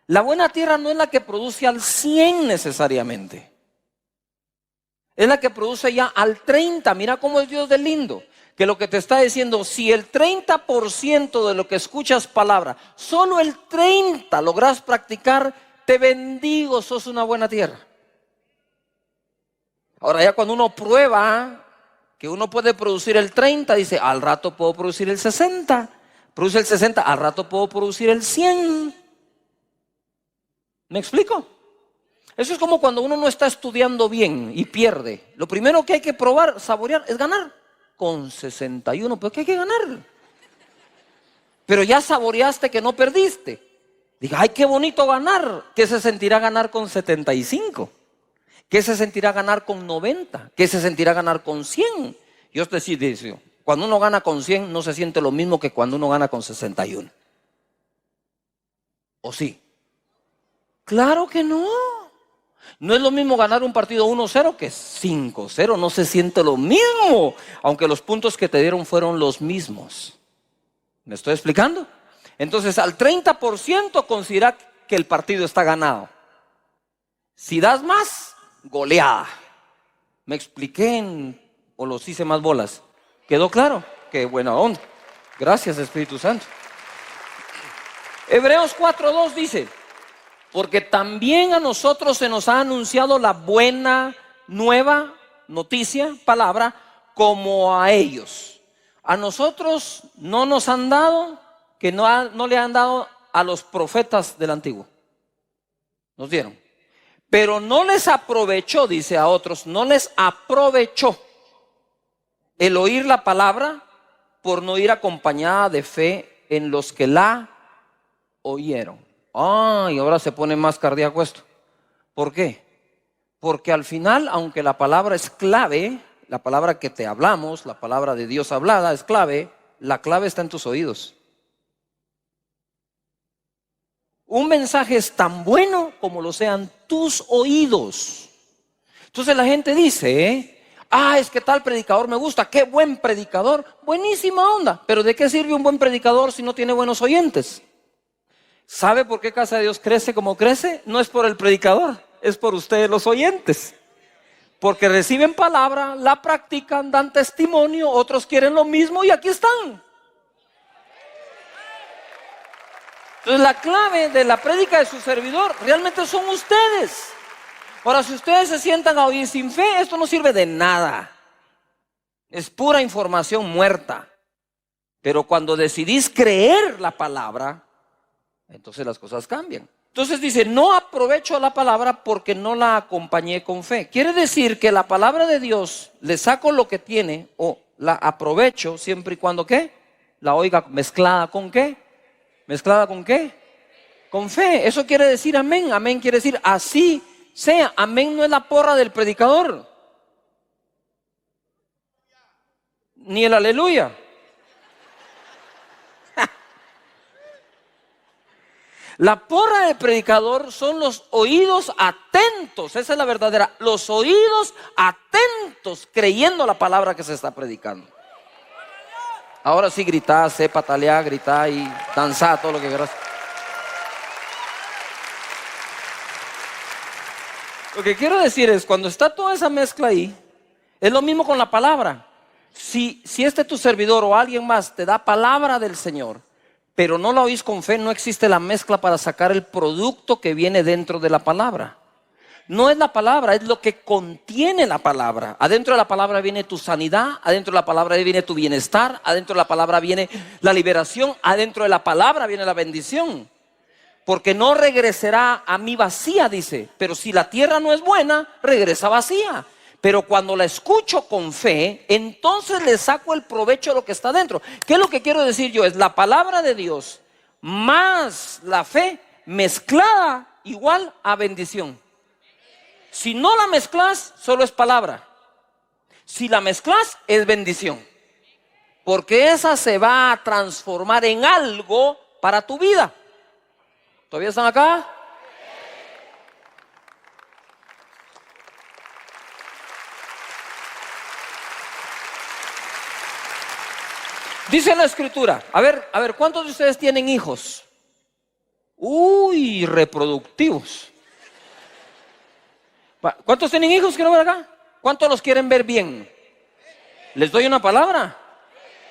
La buena tierra no es la que produce al 100 necesariamente. Es la que produce ya al 30. Mira cómo es Dios de lindo. Que lo que te está diciendo: si el 30% de lo que escuchas palabra, solo el 30 logras practicar, te bendigo, sos una buena tierra. Ahora ya cuando uno prueba que uno puede producir el 30, dice: al rato puedo producir el 60. Produce el 60, al rato puedo producir el 100. ¿Me explico? Eso es como cuando uno no está estudiando bien y pierde. Lo primero que hay que probar, saborear, es ganar. Con 61, pues ¿qué hay que ganar? Pero ya saboreaste que no perdiste. Diga: ay, qué bonito ganar. ¿Qué se sentirá ganar con 75? ¿Qué se sentirá ganar con 90? ¿Qué se sentirá ganar con 100? Yo te digo, cuando uno gana con 100 no se siente lo mismo que cuando uno gana con 61. ¿O sí? Claro que no. No es lo mismo ganar un partido 1-0 que 5-0. No se siente lo mismo, aunque los puntos que te dieron fueron los mismos. ¿Me estoy explicando? Entonces, al 30% considera que el partido está ganado. Si das más, goleada. ¿Me expliqué o los hice más bolas? ¿Quedó claro? Qué buena onda. Gracias, Espíritu Santo. Hebreos 4:2 dice: porque también a nosotros se nos ha anunciado la buena nueva noticia, palabra, como a ellos. A nosotros no nos han dado, que no le han dado a los profetas del antiguo. Nos dieron. Pero no les aprovechó, dice a otros, no les aprovechó el oír la palabra por no ir acompañada de fe en los que la oyeron. Y ahora se pone más cardíaco esto. ¿Por qué? Porque al final, aunque la palabra es clave, la palabra que te hablamos, la palabra de Dios hablada es clave, la clave está en tus oídos. Un mensaje es tan bueno como lo sean tus oídos. Entonces la gente dice, es que tal predicador me gusta, qué buen predicador, buenísima onda. Pero ¿de qué sirve un buen predicador si no tiene buenos oyentes? ¿Sabe por qué Casa de Dios crece como crece? No es por el predicador, es por ustedes los oyentes. Porque reciben palabra, la practican, dan testimonio, otros quieren lo mismo y aquí están. Entonces la clave de la prédica de su servidor realmente son ustedes. Ahora, si ustedes se sientan a oír sin fe, esto no sirve de nada. Es pura información muerta. Pero cuando decidís creer la palabra, entonces las cosas cambian. Entonces dice, no aprovecho la palabra porque no la acompañé con fe. Quiere decir que la palabra de Dios le saco lo que tiene o la aprovecho siempre y cuando ¿qué? La oiga mezclada con ¿qué? ¿Mezclada con qué? Con fe. Eso quiere decir amén. Amén quiere decir así sea. Amén no es la porra del predicador. Ni el aleluya. La porra del predicador son los oídos atentos. Esa es la verdadera. Los oídos atentos creyendo la palabra que se está predicando. Ahora sí gritá, sé patalear, gritá y danzá, todo lo que quieras. Lo que quiero decir es, cuando está toda esa mezcla ahí, es lo mismo con la palabra. Si tu servidor o alguien más te da palabra del Señor, pero no la oís con fe, no existe la mezcla para sacar el producto que viene dentro de la palabra. No es la palabra, es lo que contiene la palabra. Adentro de la palabra viene tu sanidad, adentro de la palabra viene tu bienestar, adentro de la palabra viene la liberación, adentro de la palabra viene la bendición. Porque no regresará a mí vacía, dice. Pero si la tierra no es buena, regresa vacía. Pero cuando la escucho con fe, entonces le saco el provecho de lo que está dentro. ¿Qué es lo que quiero decir yo? Es la palabra de Dios más la fe mezclada igual a bendición. Si no la mezclas, solo es palabra. Si la mezclas, es bendición. Porque esa se va a transformar en algo para tu vida. ¿Todavía están acá? Dice la escritura, a ver, ¿cuántos de ustedes tienen hijos? Reproductivos. ¿Cuántos tienen hijos? Quiero ver acá. ¿Cuántos los quieren ver bien? ¿Les doy una palabra?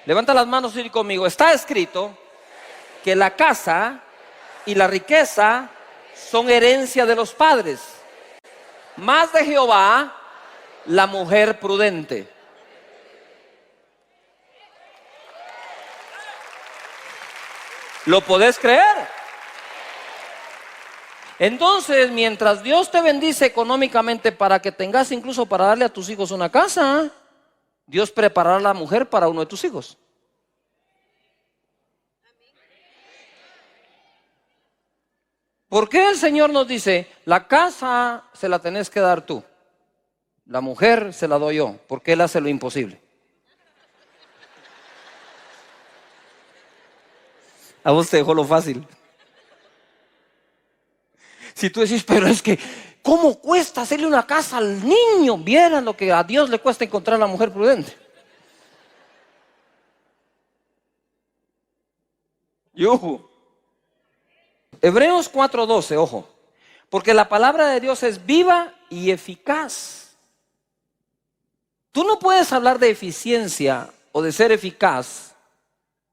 Levanta las manos y di conmigo. Está escrito que la casa y la riqueza son herencia de los padres, más de Jehová la mujer prudente. ¿Lo podés creer? Entonces, mientras Dios te bendice económicamente para que tengas incluso para darle a tus hijos una casa, Dios preparará a la mujer para uno de tus hijos. ¿Por qué el Señor nos dice, la casa se la tenés que dar tú, la mujer se la doy yo? Porque Él hace lo imposible. A vos te dejó lo fácil. Si tú decís, pero es que ¿Cómo cuesta hacerle una casa al niño? Vieran lo que a Dios le cuesta encontrar a la mujer prudente. Yuhu. Hebreos 4:12, ojo. Porque la palabra de Dios es viva y eficaz. Tú no puedes hablar de eficiencia o de ser eficaz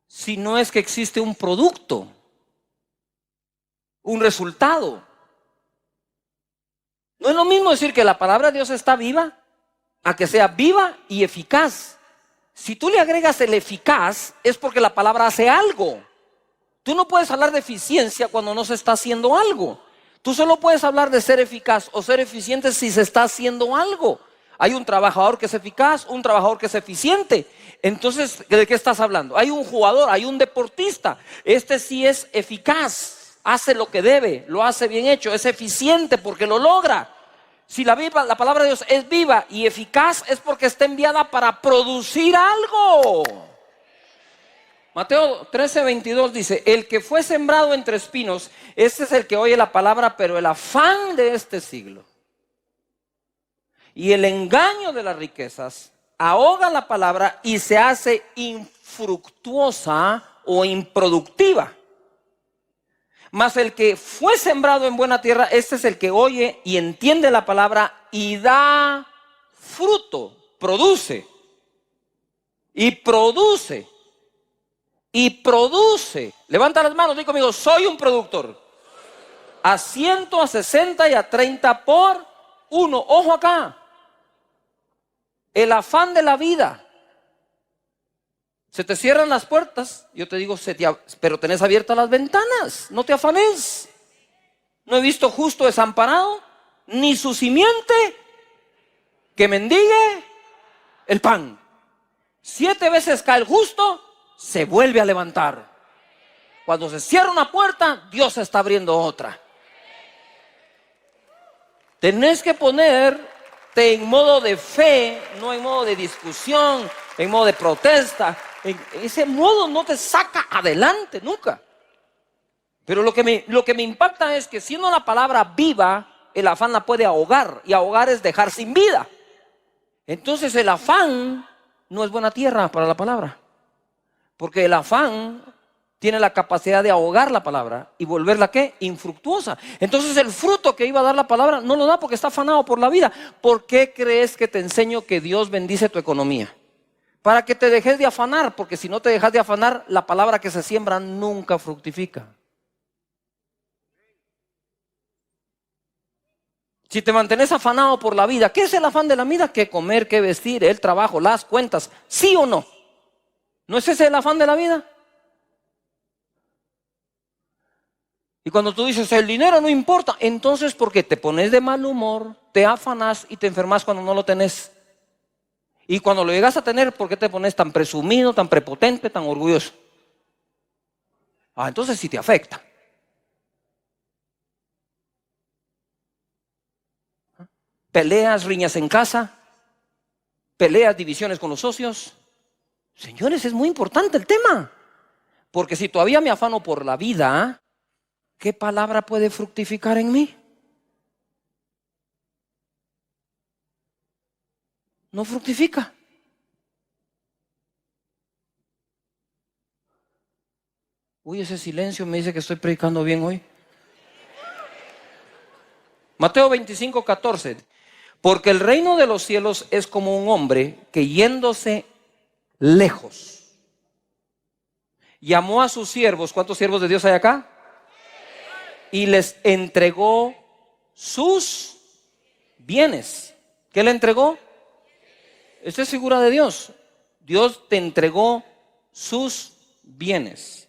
si no es que existe un producto, un resultado. No es lo mismo decir que la palabra de Dios está viva a que sea viva y eficaz. Si tú le agregas el eficaz, es porque la palabra hace algo. Tú no puedes hablar de eficiencia cuando no se está haciendo algo. Tú solo puedes hablar de ser eficaz o ser eficiente si se está haciendo algo. Hay un trabajador que es eficaz, un trabajador que es eficiente. Entonces, ¿de qué estás hablando? Hay un jugador, hay un deportista. Este sí es eficaz, hace lo que debe, lo hace bien hecho, es eficiente porque lo logra. Si la palabra de Dios es viva y eficaz, es porque está enviada para producir algo. Mateo 13:22 dice: el que fue sembrado entre espinos, este es el que oye la palabra, pero el afán de este siglo y el engaño de las riquezas ahoga la palabra y se hace infructuosa o improductiva. Mas el que fue sembrado en buena tierra, este es el que oye y entiende la palabra y da fruto, produce y produce. Y produce. Levanta las manos, di conmigo: soy un productor. A 100, a 60 y a 30 por uno. Ojo acá. El afán de la vida. Se te cierran las puertas. Yo te digo, pero tenés abiertas las ventanas. No te afanes. No he visto justo desamparado, ni su simiente que mendigue el pan. 7 veces cae el justo, se vuelve a levantar. Cuando se cierra una puerta, Dios está abriendo otra. Tenés que ponerte en modo de fe, no en modo de discusión, en modo de protesta. Ese modo no te saca adelante nunca. Pero lo que me impacta es que siendo la palabra viva, el afán la puede ahogar. Y ahogar es dejar sin vida. Entonces el afán no es buena tierra para la palabra. Porque el afán tiene la capacidad de ahogar la palabra y volverla, ¿qué? Infructuosa. Entonces el fruto que iba a dar la palabra no lo da porque está afanado por la vida. ¿Por qué crees que te enseño que Dios bendice tu economía? Para que te dejes de afanar, porque si no te dejas de afanar, la palabra que se siembra nunca fructifica. Si te mantienes afanado por la vida, ¿qué es el afán de la vida? ¿Qué comer, qué vestir, el trabajo, las cuentas? ¿Sí o no? ¿No es ese el afán de la vida? Y cuando tú dices, el dinero no importa, entonces ¿por qué te pones de mal humor, te afanas y te enfermas cuando no lo tenés? Y cuando lo llegas a tener, ¿por qué te pones tan presumido, tan prepotente, tan orgulloso? Entonces sí te afecta. Peleas, riñas en casa, peleas, divisiones con los socios. Señores, es muy importante el tema. Porque si todavía me afano por la vida, ¿qué palabra puede fructificar en mí? No fructifica. Uy, ese silencio me dice que estoy predicando bien hoy. Mateo 25:14. Porque el reino de los cielos es como un hombre que yéndose lejos llamó a sus siervos. ¿Cuántos siervos de Dios hay acá? Y les entregó sus bienes. ¿Qué le entregó? Esta es figura de Dios. Dios te entregó sus bienes.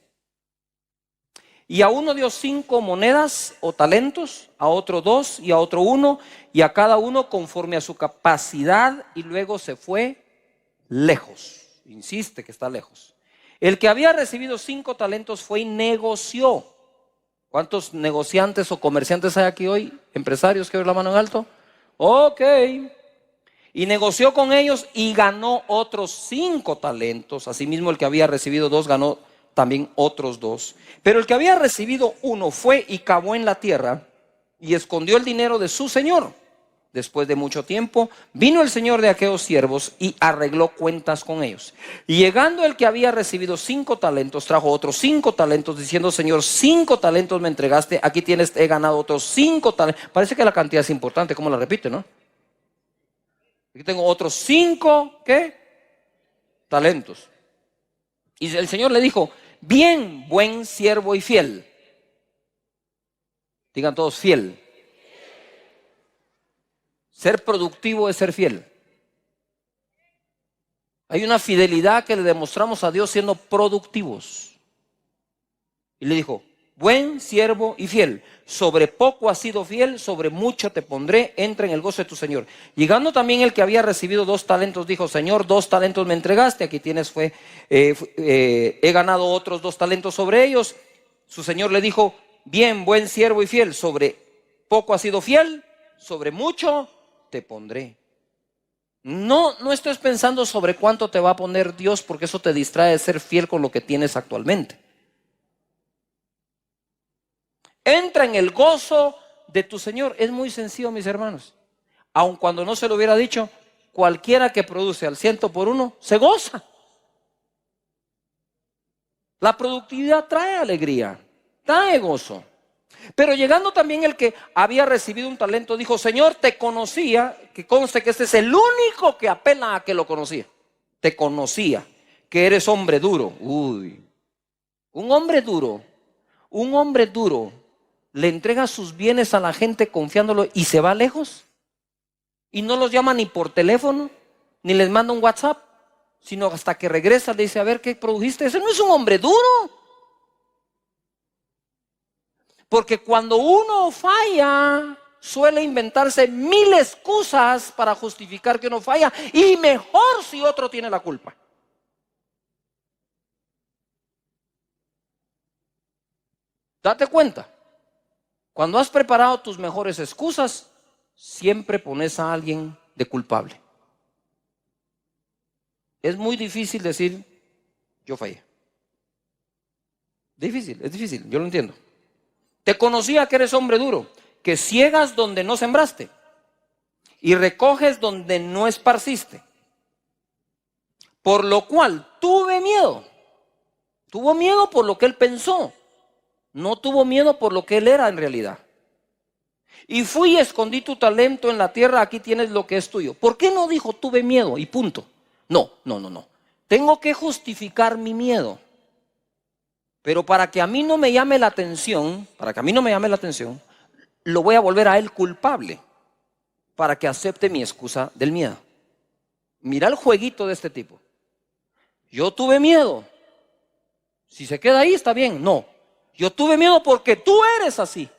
Y a uno dio 5 monedas o talentos, a otro 2 y a otro 1, y a cada uno conforme a su capacidad, y luego se fue lejos. Insiste que está lejos. El que había recibido 5 talentos fue y negoció. ¿Cuántos negociantes o comerciantes hay aquí hoy? Empresarios, que ven la mano en alto. Ok. Y negoció con ellos y ganó otros 5 talentos. Asimismo, el que había recibido 2 ganó también otros 2. Pero el que había recibido 1 fue y cavó en la tierra y escondió el dinero de su señor. Después de mucho tiempo, vino el señor de aquellos siervos y arregló cuentas con ellos. Y llegando el que había recibido 5 talentos, trajo otros 5 talentos, diciendo: Señor, 5 talentos me entregaste, aquí tienes, he ganado otros 5 talentos. Parece que la cantidad es importante, ¿cómo la repite, no? Aquí tengo otros 5, ¿qué? Talentos. Y el Señor le dijo: bien, buen siervo y fiel. Digan todos: fiel. Ser productivo es ser fiel. Hay una fidelidad que le demostramos a Dios siendo productivos. Y le dijo: buen siervo y fiel, sobre poco has sido fiel, sobre mucho te pondré, entra en el gozo de tu Señor. Llegando también el que había recibido 2 talentos, dijo: Señor, 2 talentos me entregaste, aquí tienes, he ganado otros 2 talentos sobre ellos. Su Señor le dijo: bien, buen siervo y fiel, sobre poco has sido fiel, sobre mucho te pondré. No estés pensando sobre cuánto te va a poner Dios, porque eso te distrae de ser fiel con lo que tienes actualmente. Entra en el gozo de tu Señor. Es muy sencillo, mis hermanos. Aun cuando no se lo hubiera dicho, cualquiera que produce al 100 por 1 se goza. La productividad trae alegría, trae gozo. Pero llegando también el que había recibido un talento, dijo: Señor, te conocía, que conste que este es el único que apela a que lo conocía. Te conocía, que eres hombre duro. Uy, un hombre duro le entrega sus bienes a la gente confiándolo y se va lejos. Y no los llama ni por teléfono, ni les manda un WhatsApp, sino hasta que regresa le dice: a ver, ¿qué produjiste? Ese no es un hombre duro. Porque cuando uno falla, suele inventarse 1000 excusas para justificar que uno falla, y mejor si otro tiene la culpa. Date cuenta, cuando has preparado tus mejores excusas, siempre pones a alguien de culpable. Es muy difícil decir: yo fallé. Es difícil, yo lo entiendo. Te conocía que eres hombre duro, que ciegas donde no sembraste y recoges donde no esparciste. Por lo cual tuve miedo. Tuvo miedo por lo que él pensó. No tuvo miedo por lo que él era en realidad. Y fui y escondí tu talento en la tierra, aquí tienes lo que es tuyo. ¿Por qué no dijo tuve miedo y punto? No. Tengo que justificar mi miedo. Pero para que a mí no me llame la atención, lo voy a volver a él culpable para que acepte mi excusa del miedo. Mira el jueguito de este tipo. Yo tuve miedo. Si se queda ahí está bien. No, yo tuve miedo porque tú eres así.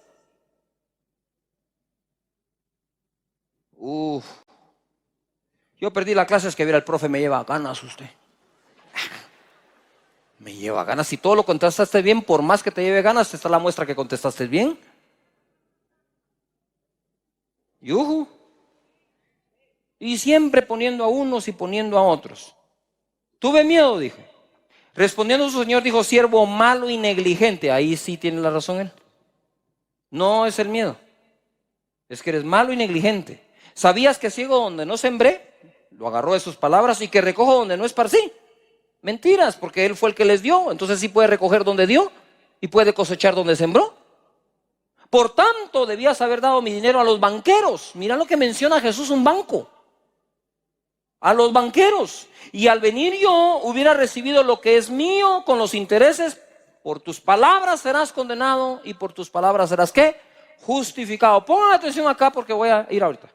Yo perdí la clase, es que viera el profe, me lleva ganas usted. Me lleva ganas. Si todo lo contestaste bien, por más que te lleve ganas, está la muestra que contestaste bien. Yuhu. Y siempre poniendo a unos y poniendo a otros. Tuve miedo, dijo. Respondiendo su señor, dijo: siervo malo y negligente. Ahí sí tiene la razón él. No es el miedo, es que eres malo y negligente. ¿Sabías que ciego donde no sembré? Lo agarró de sus palabras. Y que recojo donde no esparcí. Mentiras, porque él fue el que les dio. Entonces sí puede recoger donde dio y puede cosechar donde sembró. Por tanto, debías haber dado mi dinero a los banqueros. Mira lo que menciona Jesús, un banco. A los banqueros. Y al venir yo hubiera recibido lo que es mío con los intereses. Por tus palabras serás condenado y por tus palabras serás ¿qué? Justificado. Pongan atención acá porque voy a ir ahorita.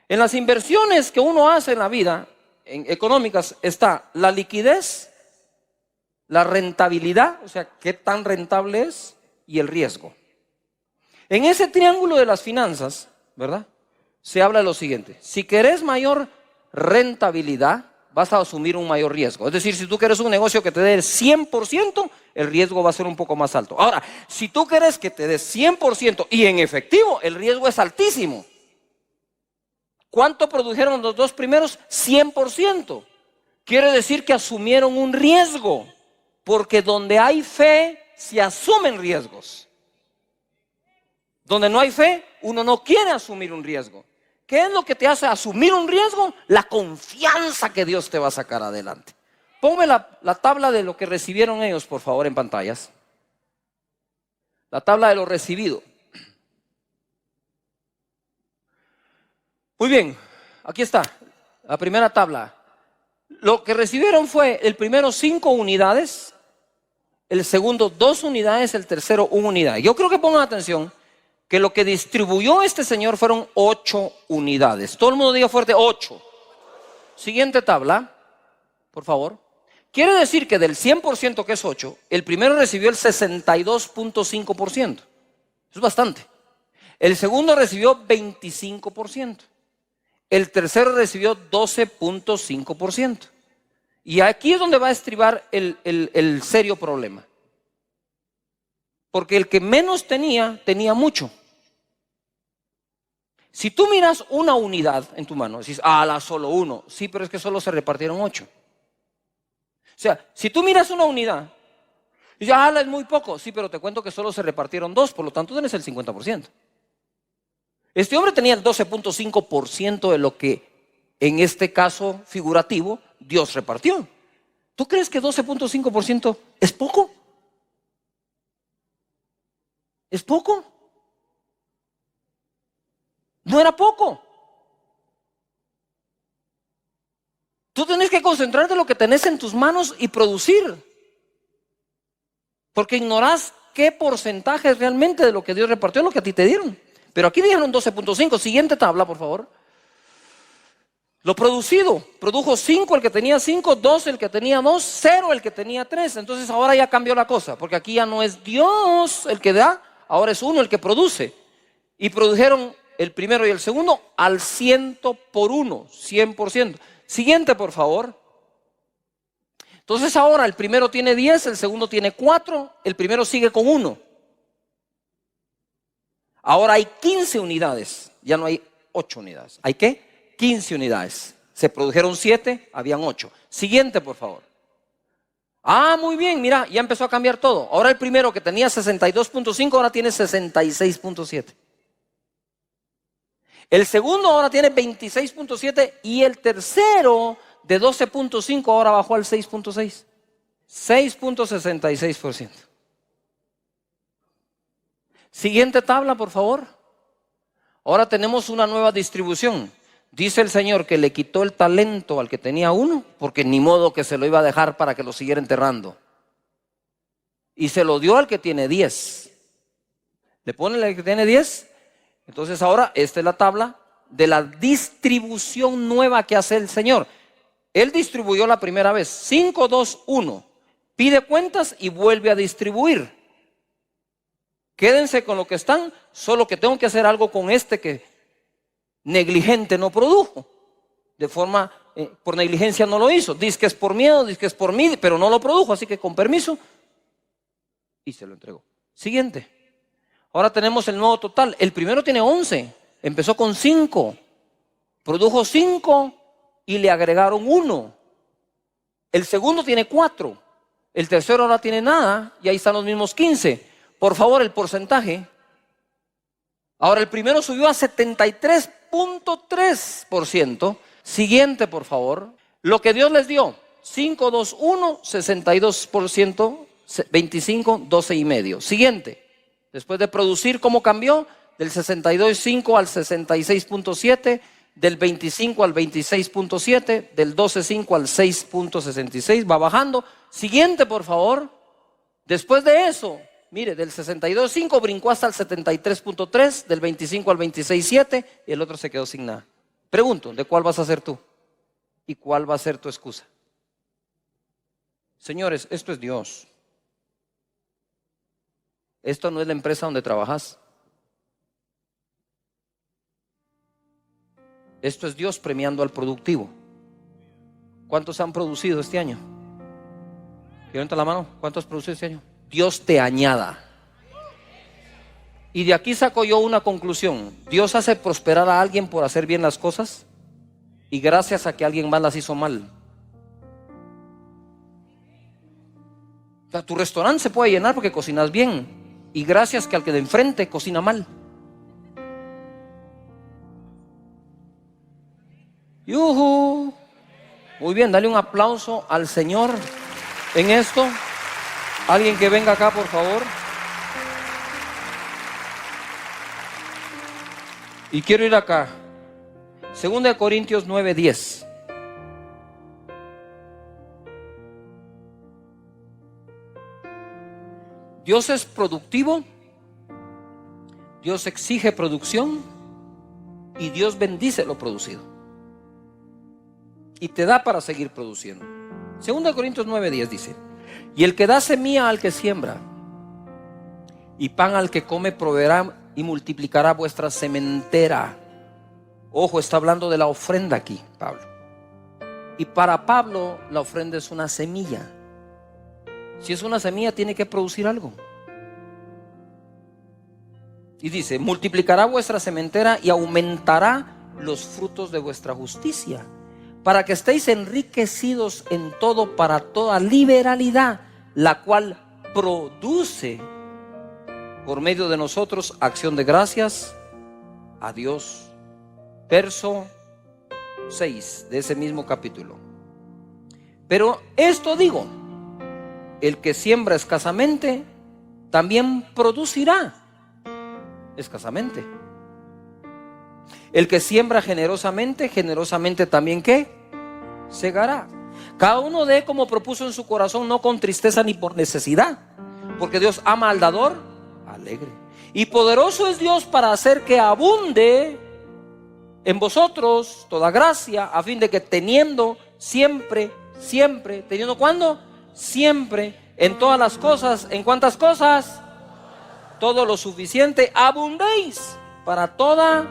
En las inversiones que uno hace en la vida, económicas, está la liquidez, la rentabilidad, o sea, qué tan rentable es, y el riesgo. En ese triángulo de las finanzas, ¿verdad? Se habla de lo siguiente: si querés mayor rentabilidad, vas a asumir un mayor riesgo. Es decir, si tú quieres un negocio que te dé el 100%, el riesgo va a ser un poco más alto. Ahora, si tú quieres que te dé 100% y en efectivo, el riesgo es altísimo. ¿Cuánto produjeron los 2 primeros? 100%. Quiere decir que asumieron un riesgo, porque donde hay fe se asumen riesgos. Donde no hay fe, uno no quiere asumir un riesgo. ¿Qué es lo que te hace asumir un riesgo? La confianza que Dios te va a sacar adelante. Ponme la tabla de lo que recibieron ellos, por favor, en pantallas. La tabla de lo recibido. Muy bien, aquí está, la primera tabla. Lo que recibieron fue el primero 5 unidades, el segundo 2 unidades, el tercero 1 unidad. Yo creo que pongan atención que lo que distribuyó este señor fueron 8 unidades. Todo el mundo diga fuerte, 8. Siguiente tabla, por favor. Quiere decir que del 100% que es 8, el primero recibió el 62.5%. Es bastante. El segundo recibió 25%. El tercero recibió 12.5%. Y aquí es donde va a estribar el serio problema. Porque el que menos tenía mucho. Si tú miras una unidad en tu mano, decís, solo uno. Sí, pero es que solo se repartieron 8. O sea, si tú miras una unidad, y dices, es muy poco. Sí, pero te cuento que solo se repartieron 2, por lo tanto tienes el 50%. Este hombre tenía el 12.5% de lo que en este caso figurativo Dios repartió. ¿Tú crees que 12.5% es poco? ¿Es poco? No era poco. Tú tienes que concentrarte en lo que tenés en tus manos y producir. Porque ignorás qué porcentaje realmente de lo que Dios repartió es lo que a ti te dieron. Pero aquí dijeron 12.5. Siguiente tabla, por favor. Lo producido. Produjo 5 el que tenía 5, 2 el que tenía 2, 0 el que tenía 3. Entonces ahora ya cambió la cosa. Porque aquí ya no es Dios el que da, ahora es uno el que produce. Y produjeron el primero y el segundo al 100 por 1, 100%. Siguiente, por favor. Entonces ahora el primero tiene 10, el segundo tiene 4, el primero sigue con 1. Ahora hay 15 unidades, ya no hay 8 unidades. ¿Hay qué? 15 unidades. Se produjeron 7, habían 8. Siguiente, por favor. Muy bien, mira, ya empezó a cambiar todo. Ahora el primero que tenía 62.5 ahora tiene 66.7. El segundo ahora tiene 26.7 y el tercero de 12.5 ahora bajó al 6.6. 6.66%. Siguiente tabla, por favor. Ahora tenemos una nueva distribución. Dice el Señor que le quitó el talento al que tenía 1, porque ni modo que se lo iba a dejar para que lo siguiera enterrando. Y se lo dio al que tiene 10. Le pone al que tiene 10. Entonces ahora esta es la tabla de la distribución nueva que hace el Señor. Él distribuyó la primera vez, 5, 2, 1. Pide cuentas y vuelve a distribuir. Quédense con lo que están, solo que tengo que hacer algo con este que negligente no produjo. De forma, por negligencia no lo hizo. Dice que es por miedo, dice que es por mí, pero no lo produjo, así que con permiso. Y se lo entregó. Siguiente. Ahora tenemos el nuevo total. El primero tiene 11, empezó con 5, produjo 5 y le agregaron 1. El segundo tiene 4, el tercero no tiene nada y ahí están los mismos 15. Por favor, el porcentaje. Ahora el primero subió a 73.3%. Siguiente, por favor. Lo que Dios les dio, 5, 2, 1, 62%, 25, 12,5. Siguiente. Después de producir, ¿cómo cambió? Del 62.5 al 66.7, del 25 al 26.7, del 12.5 al 6.66, va bajando. Siguiente, por favor. Después de eso, mire, del 62.5 brincó hasta el 73.3, del 25 al 26.7 y el otro se quedó sin nada. Pregunto, ¿de cuál vas a ser tú? ¿Y cuál va a ser tu excusa? Señores, esto es Dios. Esto no es la empresa donde trabajas. Esto es Dios premiando al productivo. ¿Cuántos han producido este año? Levanta la mano. ¿Cuántos has producido este año? Dios te añada. Y de aquí saco yo una conclusión. Dios hace prosperar a alguien por hacer bien las cosas y gracias a que alguien más las hizo mal. O sea, tu restaurante se puede llenar porque cocinas bien y gracias que al que de enfrente cocina mal. ¡Yujú! Muy bien, dale un aplauso al Señor en esto. Alguien que venga acá, por favor. Y quiero ir acá. 2 Corintios 9:10. Dios es productivo, Dios exige producción y Dios bendice lo producido y te da para seguir produciendo. 2 Corintios 9:10 dice: y el que da semilla al que siembra y pan al que come proveerá y multiplicará vuestra sementera. Ojo, está hablando de la ofrenda aquí, Pablo. Y para Pablo la ofrenda es una semilla. Si es una semilla, tiene que producir algo. Y dice: multiplicará vuestra sementera y aumentará los frutos de vuestra justicia, para que estéis enriquecidos en todo para toda liberalidad, la cual produce por medio de nosotros acción de gracias a Dios. Verso 6 de ese mismo capítulo. Pero esto digo: el que siembra escasamente también producirá escasamente. El que siembra generosamente, generosamente también ¿qué? Segará. Cada uno dé como propuso en su corazón, no con tristeza ni por necesidad, porque Dios ama al dador alegre. Y poderoso es Dios para hacer que abunde en vosotros toda gracia, a fin de que teniendo siempre, teniendo ¿cuándo? Siempre, en todas las cosas. ¿En cuántas cosas? Todo lo suficiente, abundéis para toda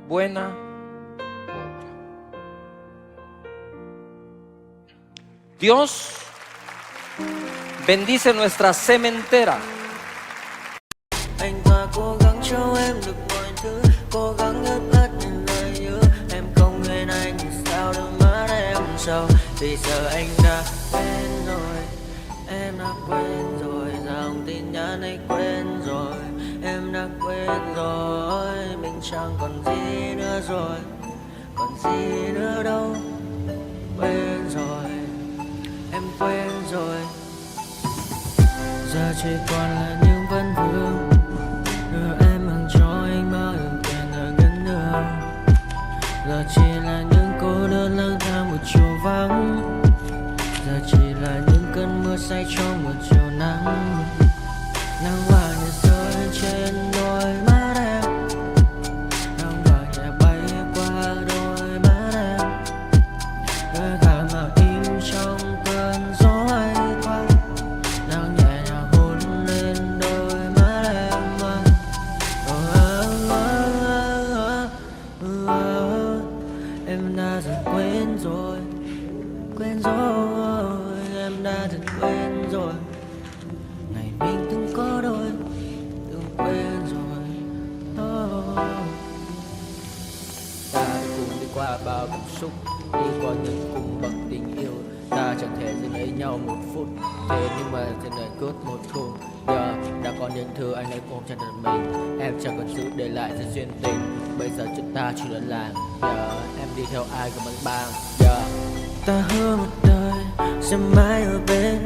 buena obra. Dios bendice nuestra sementera. Anh ta cố gắng cho em được mọi thứ, cố gắng ướp át những lời nhớ. Em không quên anh sao đôi mắt em sầu. Vì giờ anh đã quên rồi, em đã quên rồi. Dòng tin nhắn anh quên rồi, em đã quên rồi. Mình chẳng còn gì nữa rồi, còn gì nữa đâu. Quên rồi, em quên rồi. Giờ chỉ còn là những vấn vương. Em mang cho anh bao nhiêu tiền ở ngân đường. Giờ chỉ là những cô đơn lang thang một chiều vắng. Giờ chỉ là những cơn mưa say trong một chiều nắng. Nắng vàng nhẹ rơi trên đôi mắt em. Nắng vàng nhẹ bay qua đôi mắt em. Đôi gà mà im trong cơn gió hay qua. Nắng nhẹ nhàng hôn lên đôi mắt em. Em đã dần quên rồi, quên rồi. Em đã dần quên rồi. Ngày mình từng có đôi, từng quên rồi. Ta đã cùng đi qua bao cảm xúc, đi qua những cung bậc tình yêu. Ta chẳng thể dừng lấy nhau một phút, thế nhưng mà trên đời cướp một thu. Giờ đã có những thứ anh ấy ôm trong đời mình, em chẳng còn giữ để lại sự duyên tình. Bây giờ chúng ta chỉ đơn làng, giờ em đi theo ai cũng bằng bang. Giờ Ta hứa một đời sẽ mãi ở bên.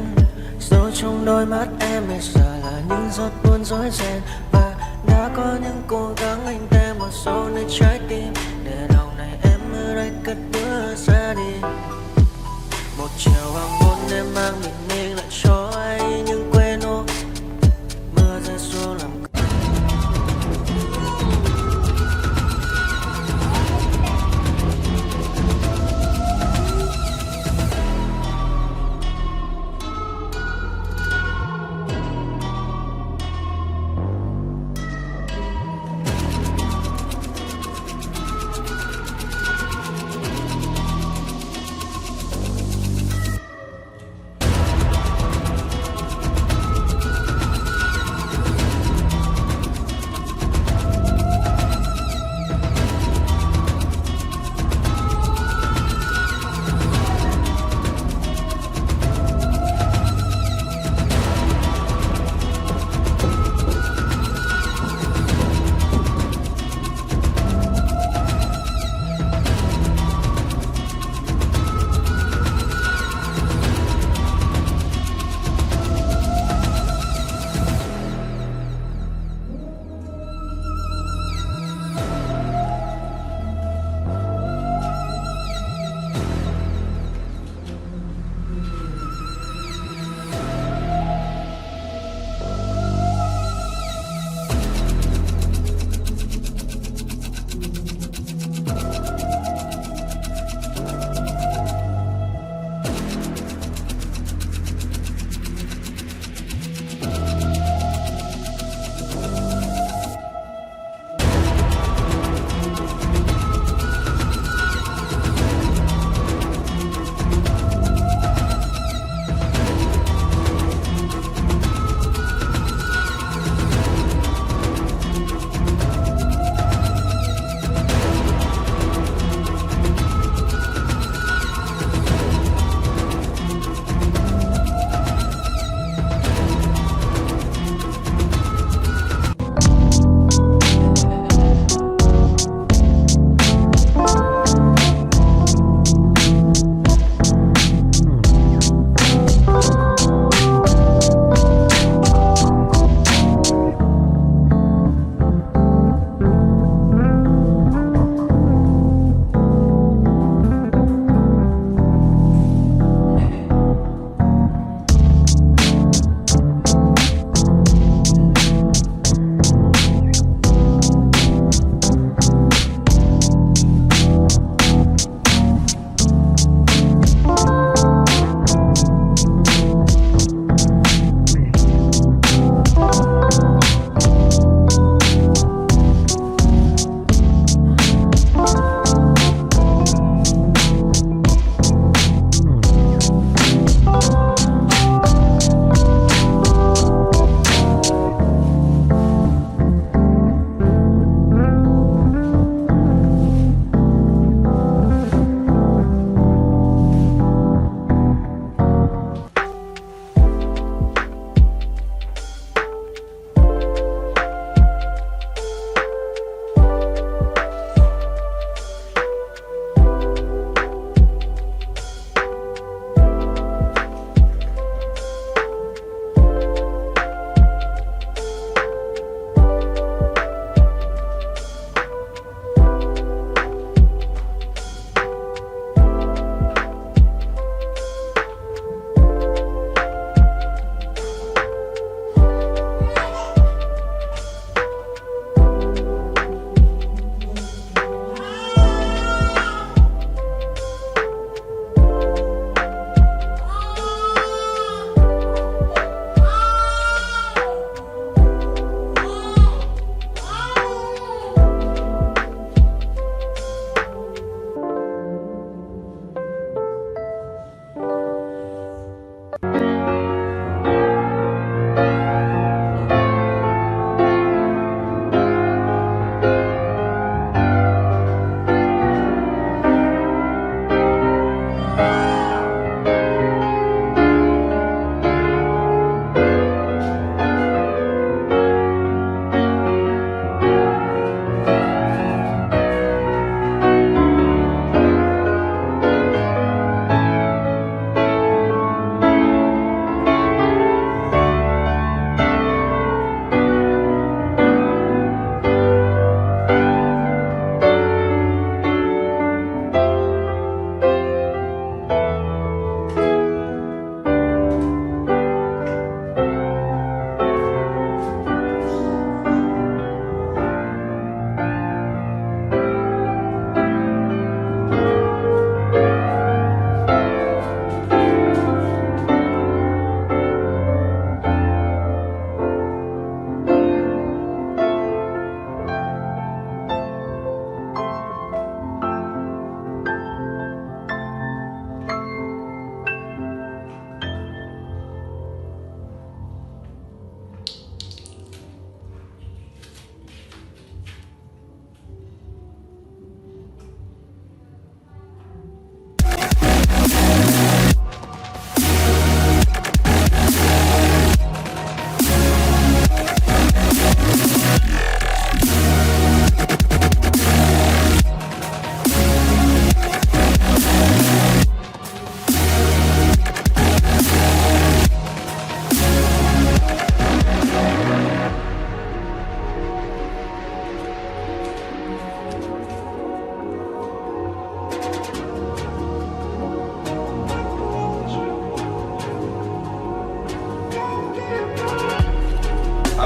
Dẫu trong đôi mắt em bây giờ là những giọt buồn rối ren. Và đã có những cố gắng anh thêm một sâu nơi trái tim, để lòng này em ở đây cất bước ra đi. Một chiều hoàng hôn em mang bình minh lại cho anh những quên ô. Mưa rơi xuống làm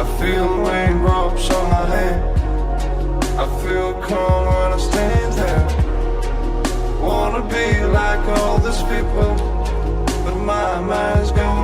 I feel raindrops on my hand. I feel calm when I stand there. Wanna be like all these people, but my mind's going